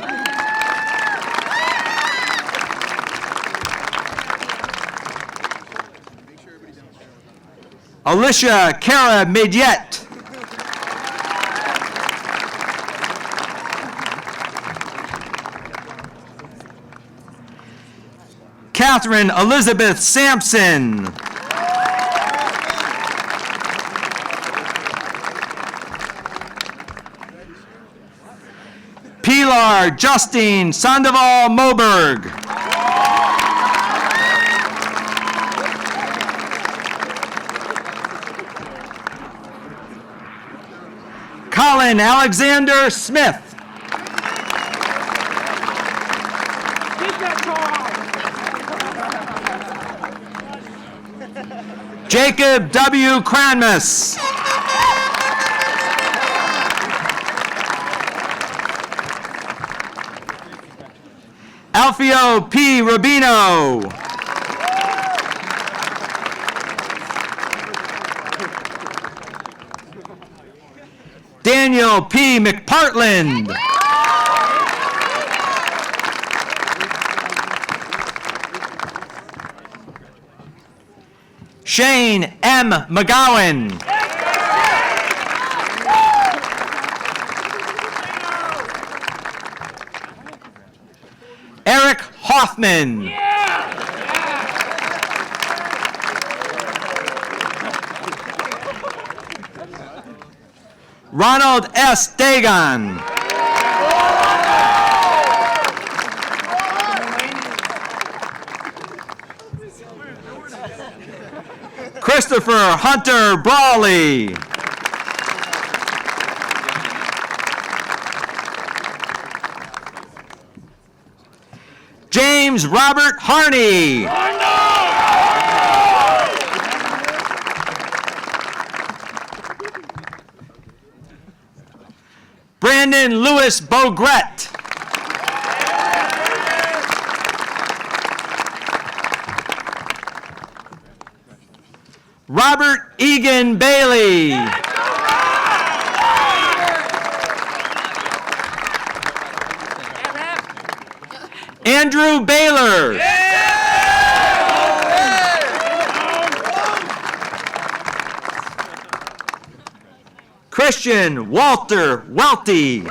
Alicia Cara Midyet. Catherine Elizabeth Sampson. Pilar Justine Sandoval Moberg. Colin Alexander Smith. Jacob W. Cranmus. Alfio P. Rubino. Daniel P. McPartland. Shane M. McGowan. Eric Hoffman. Ronald S. Dagon. Christopher Hunter Brawley. James Robert Harney. Brandon Lewis Bogret. Robert Egan Bailey. Andrew Baylor. Christian Walter Welti.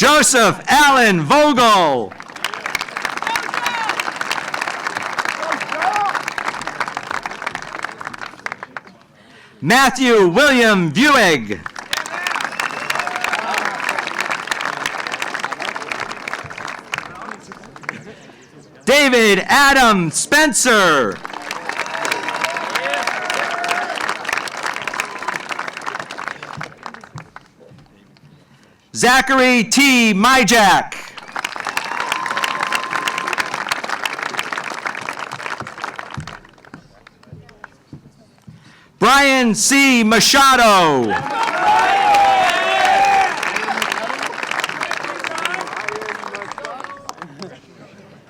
Joseph Allen Vogel. Matthew William Buig. David Adam Spencer. Zachary T. Myjack. Brian C. Machado.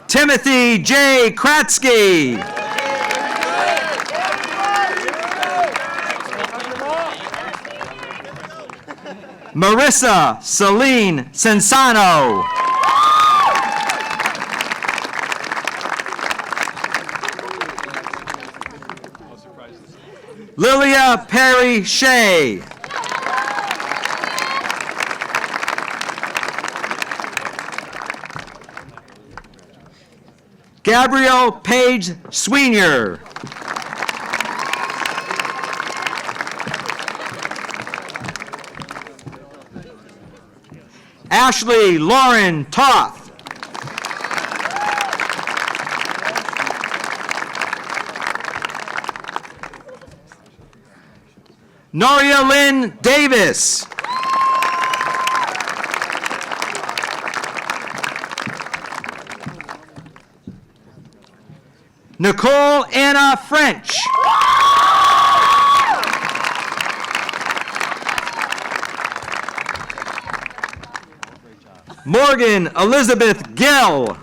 Timothy J. Kratzky. Marissa Celine Sensano. Lilia Perry Shea. Gabrielle Page Sweenyer. Ashley Lauren Toth. Noria Lynn Davis. Nicole Anna French. Morgan Elizabeth Gill.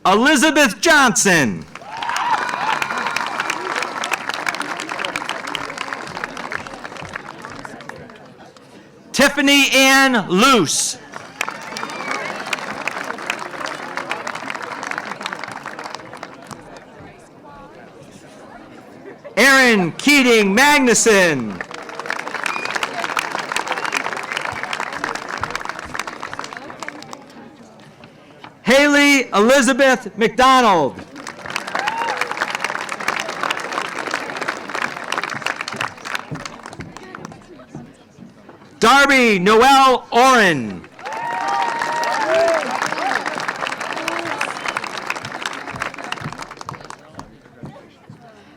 Elizabeth Johnson. Tiffany Ann Luce. Aaron Keating Magnuson. Haley Elizabeth McDonald. Darby Noel Oren.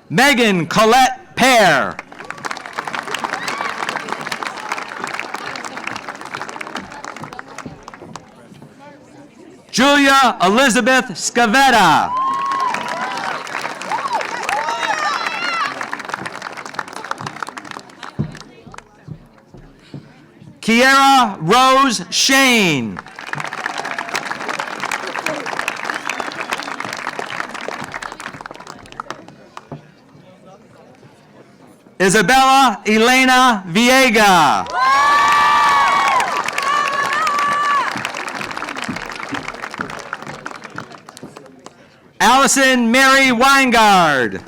Megan Colette Pear. Julia Elizabeth Scavetta. Kiera Rose Shane. Isabella Elena Viega. Allison Mary Weingard.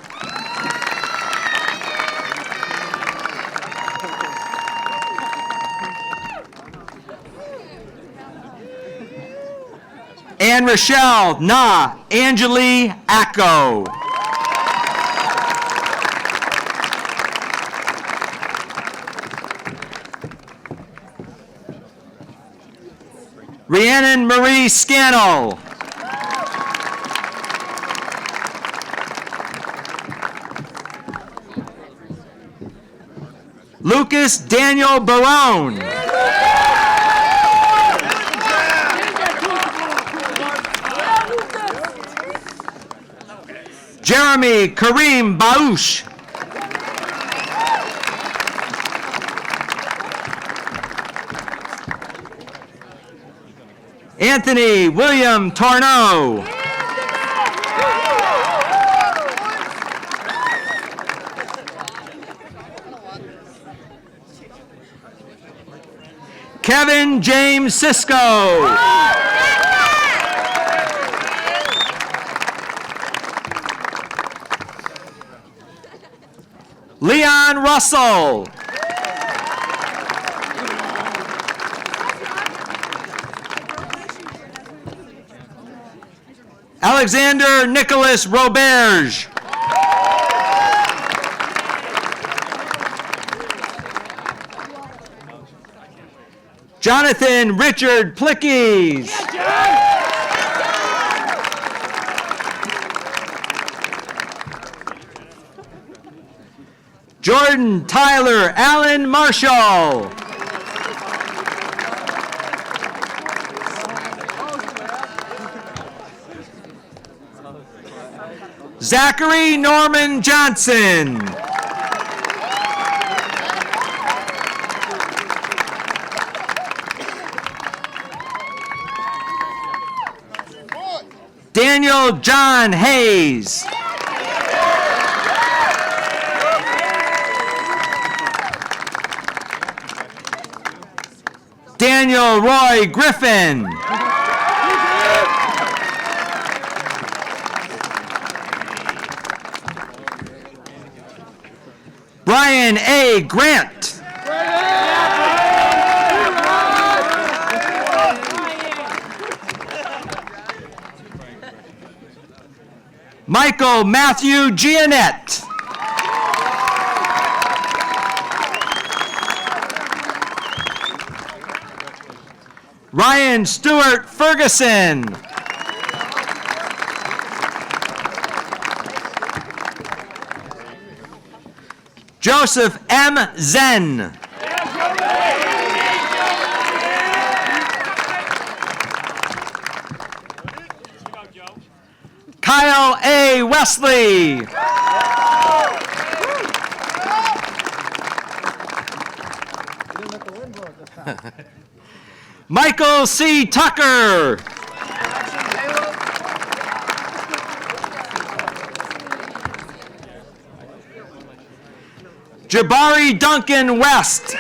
Anne Rochelle Angeli Acko. Rhiannon Marie Scannell. Lucas Daniel Barone. Jeremy Kareem Bausch. Anthony William Torneau. Kevin James Sisko. Leon Russell. Alexander Nicholas Roberge. Jonathan Richard Plickies. Jordan Tyler Allen Marshall. Zachary Norman Johnson. Daniel John Hayes. Daniel Roy Griffin. Brian A. Grant. Michael Matthew Giannette. Ryan Stewart Ferguson. Joseph M. Zen. A. Wesley. Michael C. Tucker. Jabari Duncan West.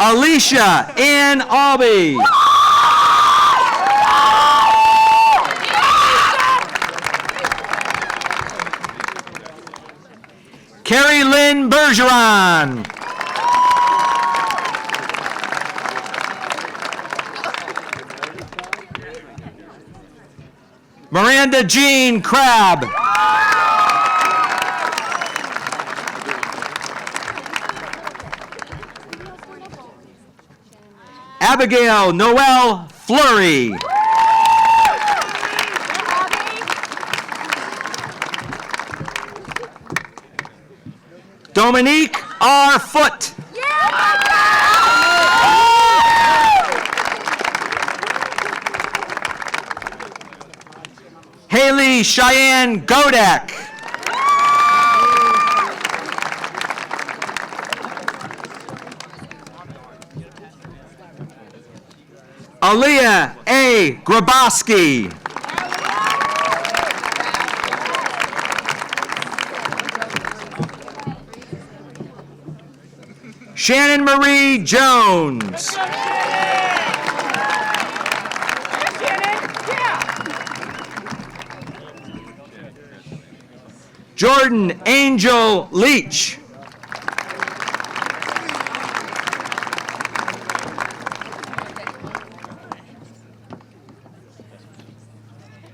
Alicia Ann Albee. Carrie Lynn Bergeron. Miranda Jean Crabb. Abigail Noel Fleury. Dominique R. Foote. Haley Cheyenne Godek. Aaliyah A. Graboski. Shannon Marie Jones. Jordan Angel Leach.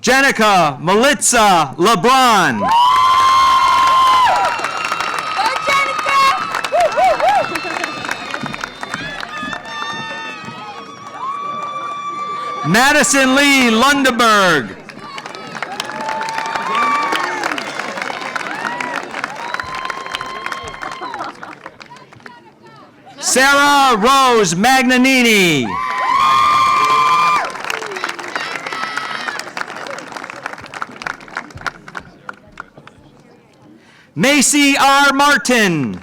Jenica Melitza LeBron. Madison Lee Lundeberg. Sarah Rose Magnanini. Macy R. Martin.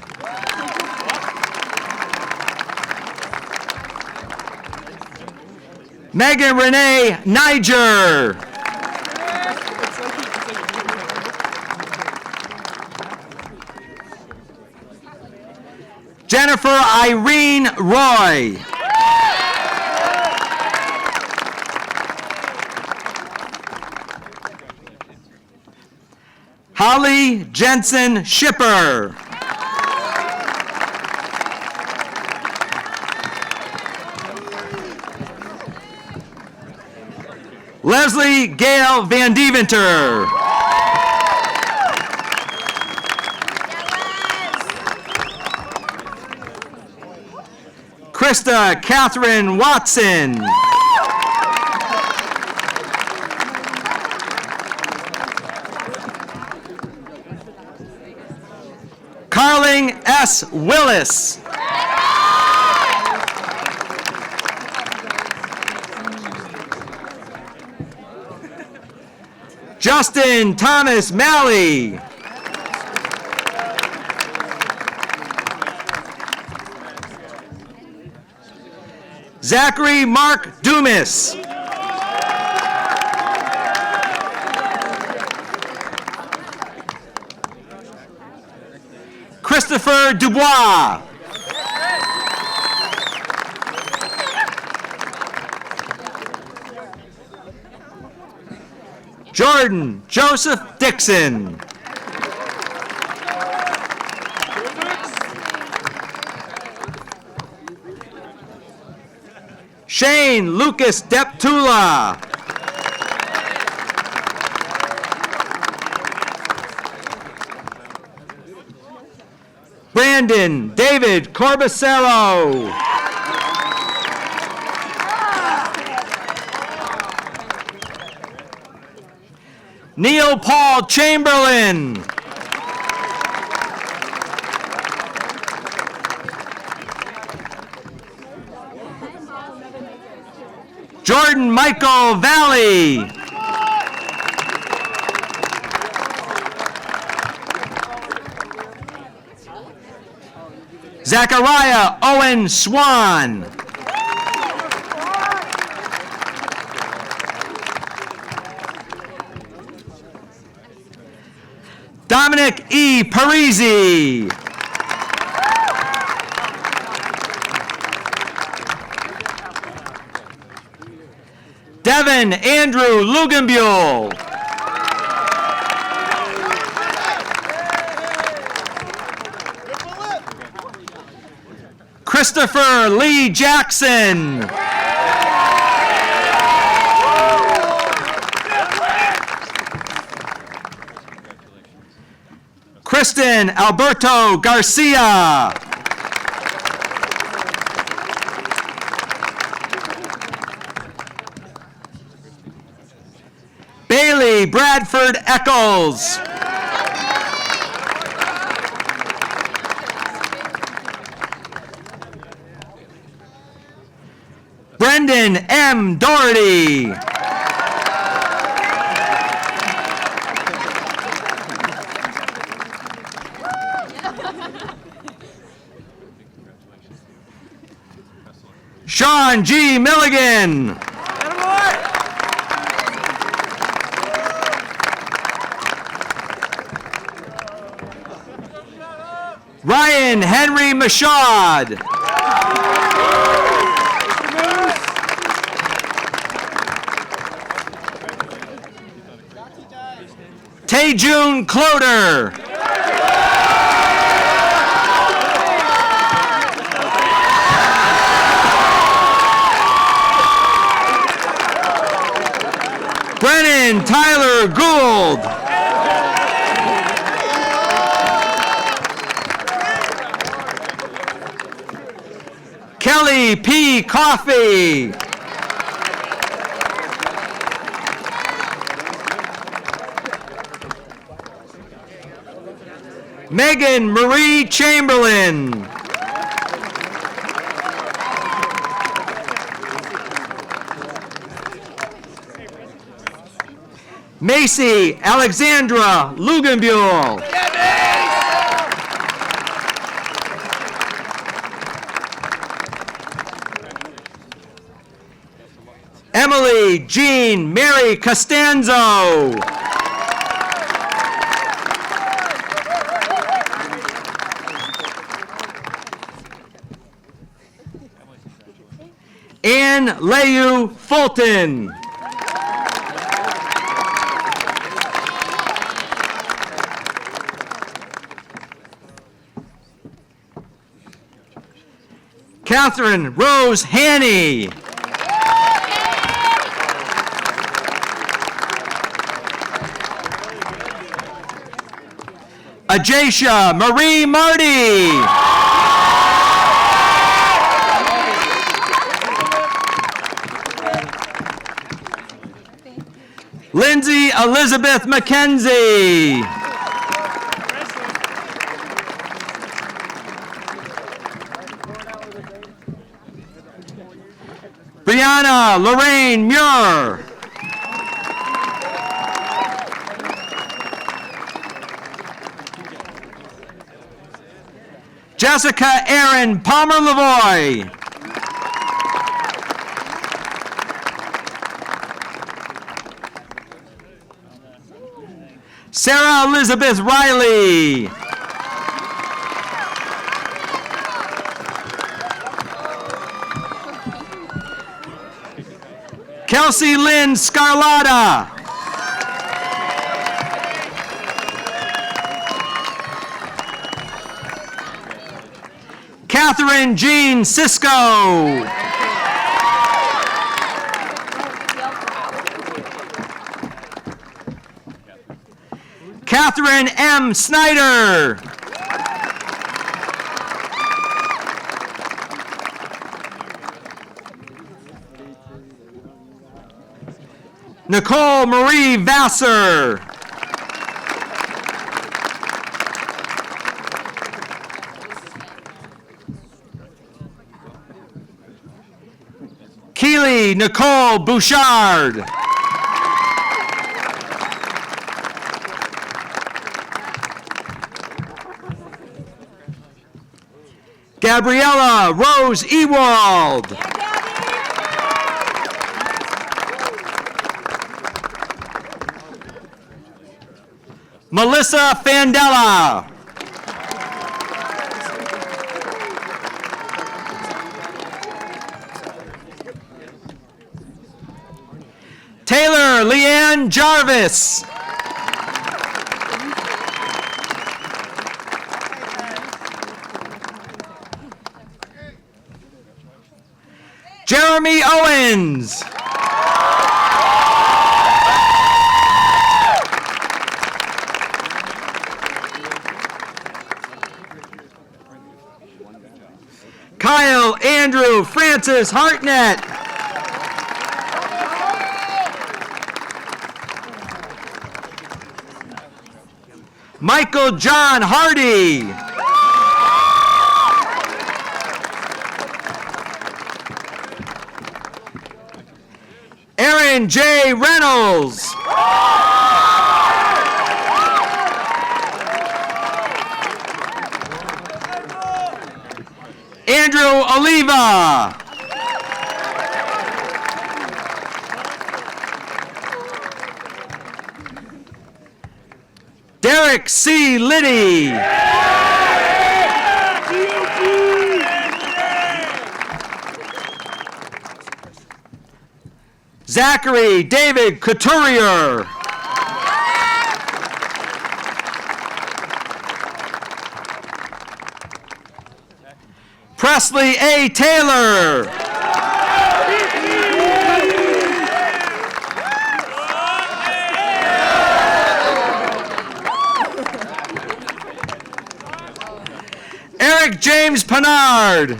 Megan Renee Niger. Jennifer Irene Roy. Holly Jensen Shipper. Leslie Gail Van Deventer. Krista Catherine Watson. Carling S. Willis. Justin Thomas Malley. Zachary Mark Dumas. Christopher Dubois. Jordan Joseph Dixon. Shane Lucas Deptula. Brandon David Corbacero. Neil Paul Chamberlain. Jordan Michael Valley. Zachariah Owen Swan. Dominic E. Parisi. Devin Andrew Lugenbuehl. Christopher Lee Jackson. Kristen Alberto Garcia. Bailey Bradford Eccles. Brendan M. Doherty. Sean G. Milligan. Ryan Henry Mashad. Taejun Cloder. Brennan Tyler Gould. Kelly P. Coffey. Megan Marie Chamberlain. Macy Alexandra Lugenbuehl. Emily Jean Mary Costanzo. Ann Leyu Fulton. Catherine Rose Haney. Ajacia Marie Marty. Lindsay Elizabeth McKenzie. Brianna Lorraine Muir. Jessica Erin Palmer-Lavoie. Sarah Elizabeth Riley. Kelsey Lynn Scarlata. Catherine Jean Cisco. Catherine M. Snyder. Nicole Marie Vassar. Keely Kelly Nicole Bouchard. Gabriella Rose Ewald. Melissa Fandela. Taylor Leanne Jarvis. Jeremy Owens. Kyle Andrew Francis Hartnett. Michael John Hardy. Aaron J. Reynolds. Andrew Oliva. Derek C. Liddy. Zachary David Couturier. Presley A. Taylor. Eric James Pinard.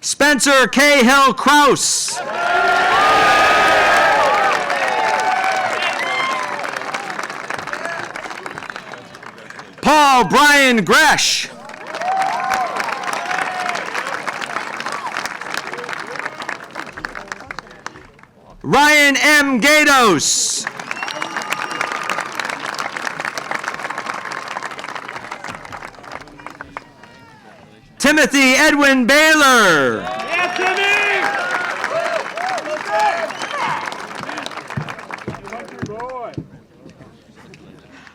Spencer Cahill Kraus. Paul Brian Gresh. Ryan M. Gatos. Timothy Edwin Baylor.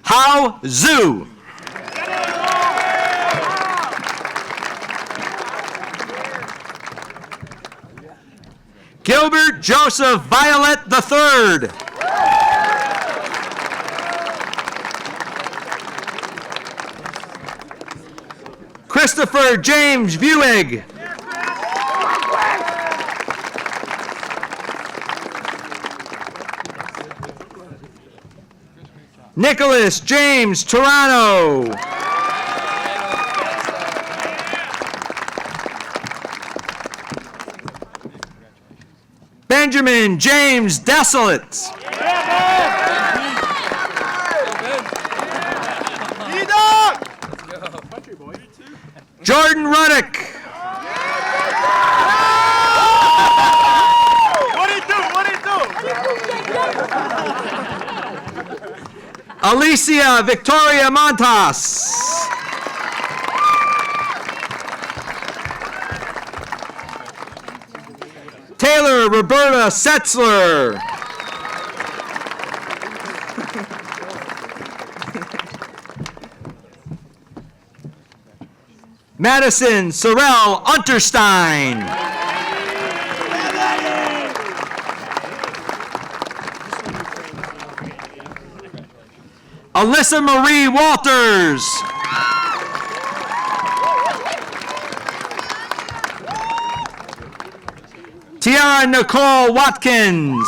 Hao Zhu. Gilbert Joseph Violet III. Christopher James Buig. Nicholas James Toronto. Benjamin James Desolate. Jordan Ruddick. Alicia Victoria Montas. Taylor Roberta Setzler. Madison Sorrell Unterstein. Alyssa Marie Walters. Tiara Nicole Watkins.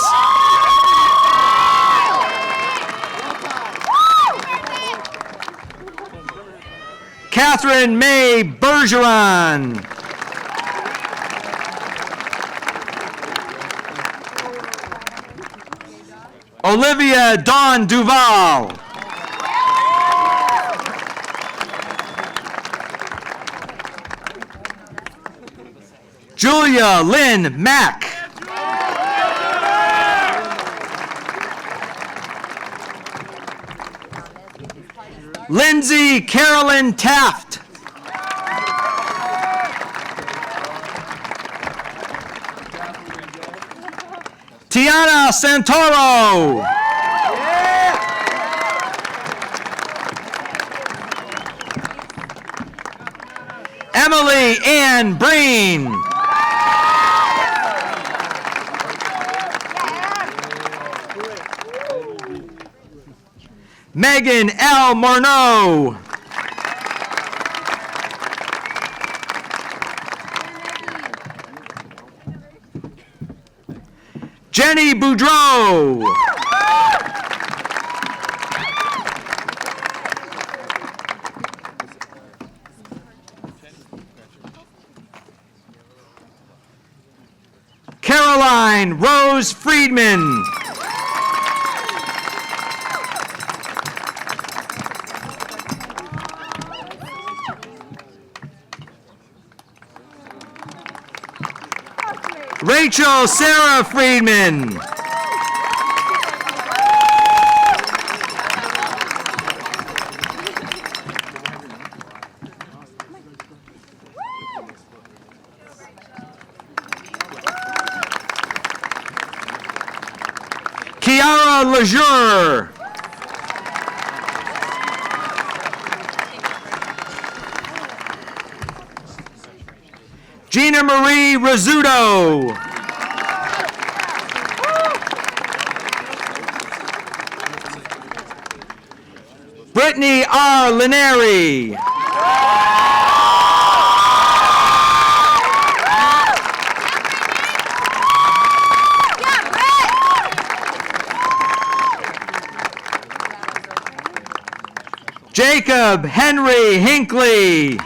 Catherine May Bergeron. Olivia Dawn Duval. Julia Lynn Mack. Lindsay Carolyn Taft. Tiana Santoro. Emily Ann Breen. Megan L. Morneau. Jenny Boudreau. Caroline Rose Friedman. Rachel Sarah Friedman. Kiara Lejeune. Gina Marie Rizzuto. Brittany R. Lineri. Jacob Henry Hinckley.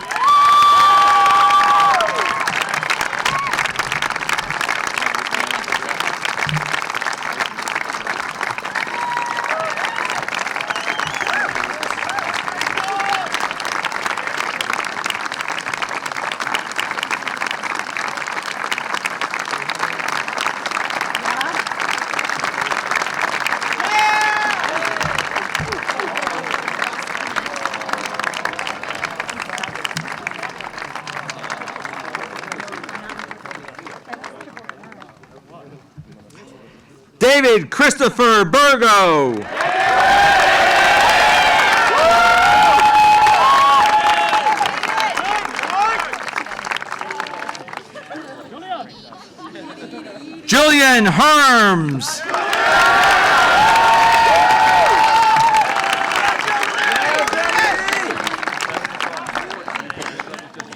David Christopher Burgo. Julian Herms.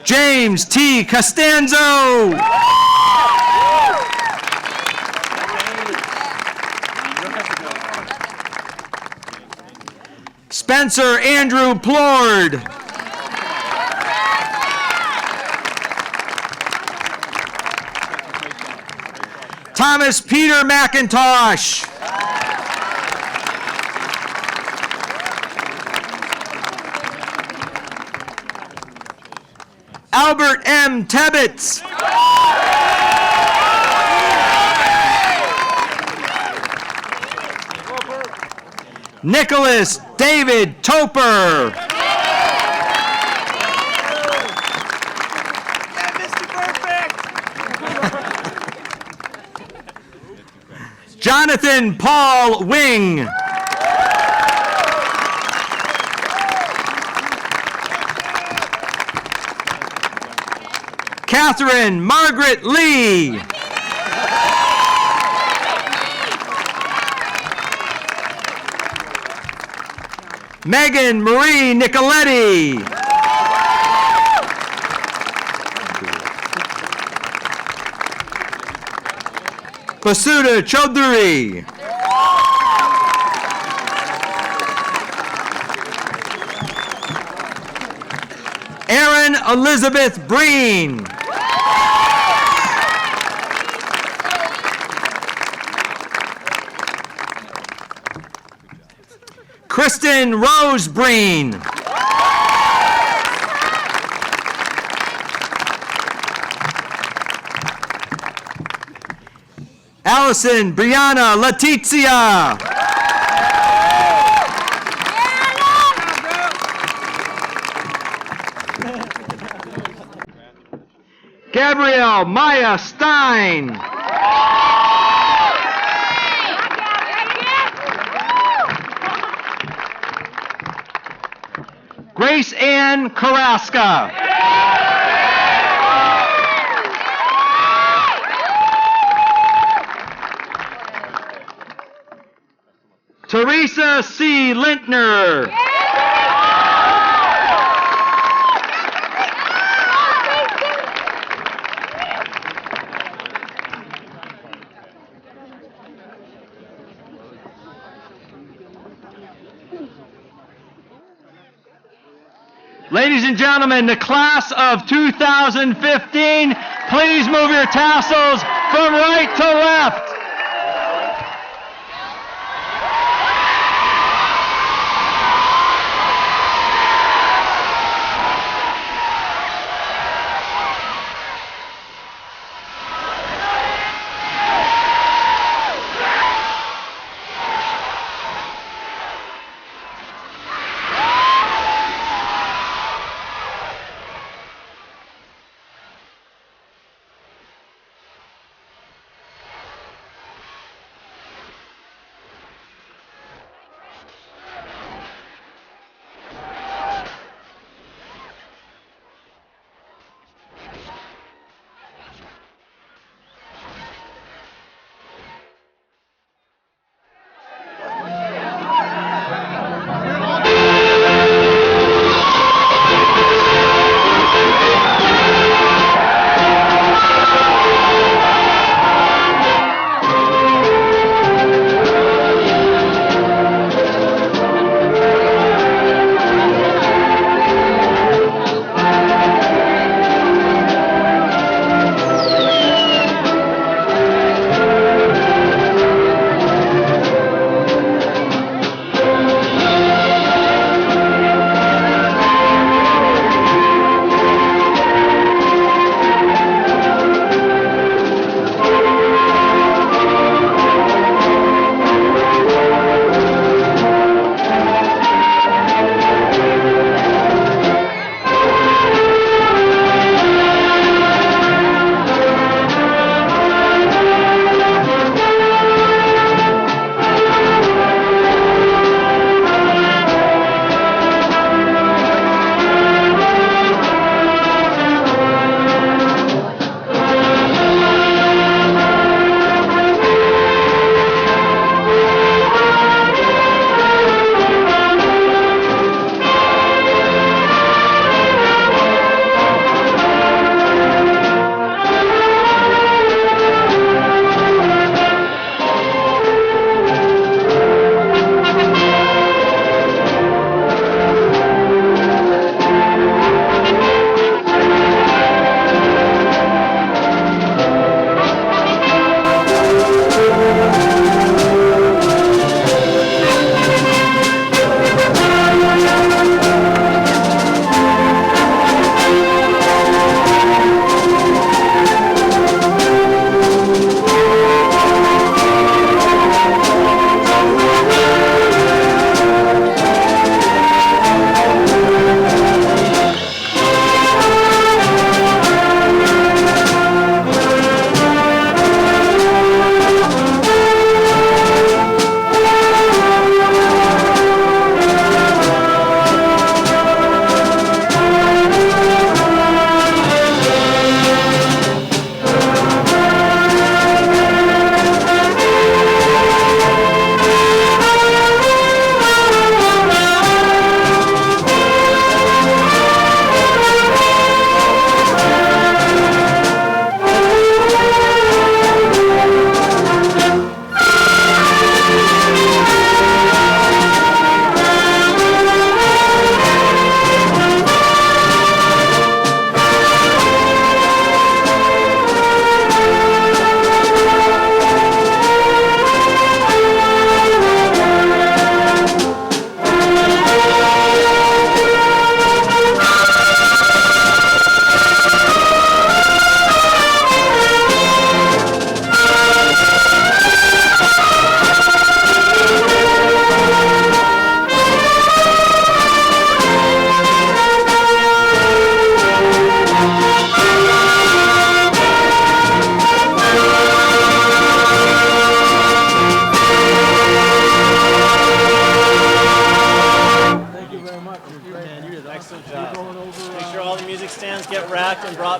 James T. Costanzo. Spencer Andrew Plord. Thomas Peter McIntosh. Albert M. Tebbets. Nicholas David Toper. Jonathan Paul Wing. Catherine Margaret Lee. Megan Marie Nicoletti. Basuda Chaudhary. Erin Elizabeth Breen. Kristen Rose Breen. Allison Brianna Letizia. Gabrielle Maya Stein. Grace Ann Carrasca. Teresa C. Lintner. Ladies and gentlemen, the class of 2015, please move your tassels from right to left.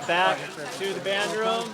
back to the band room.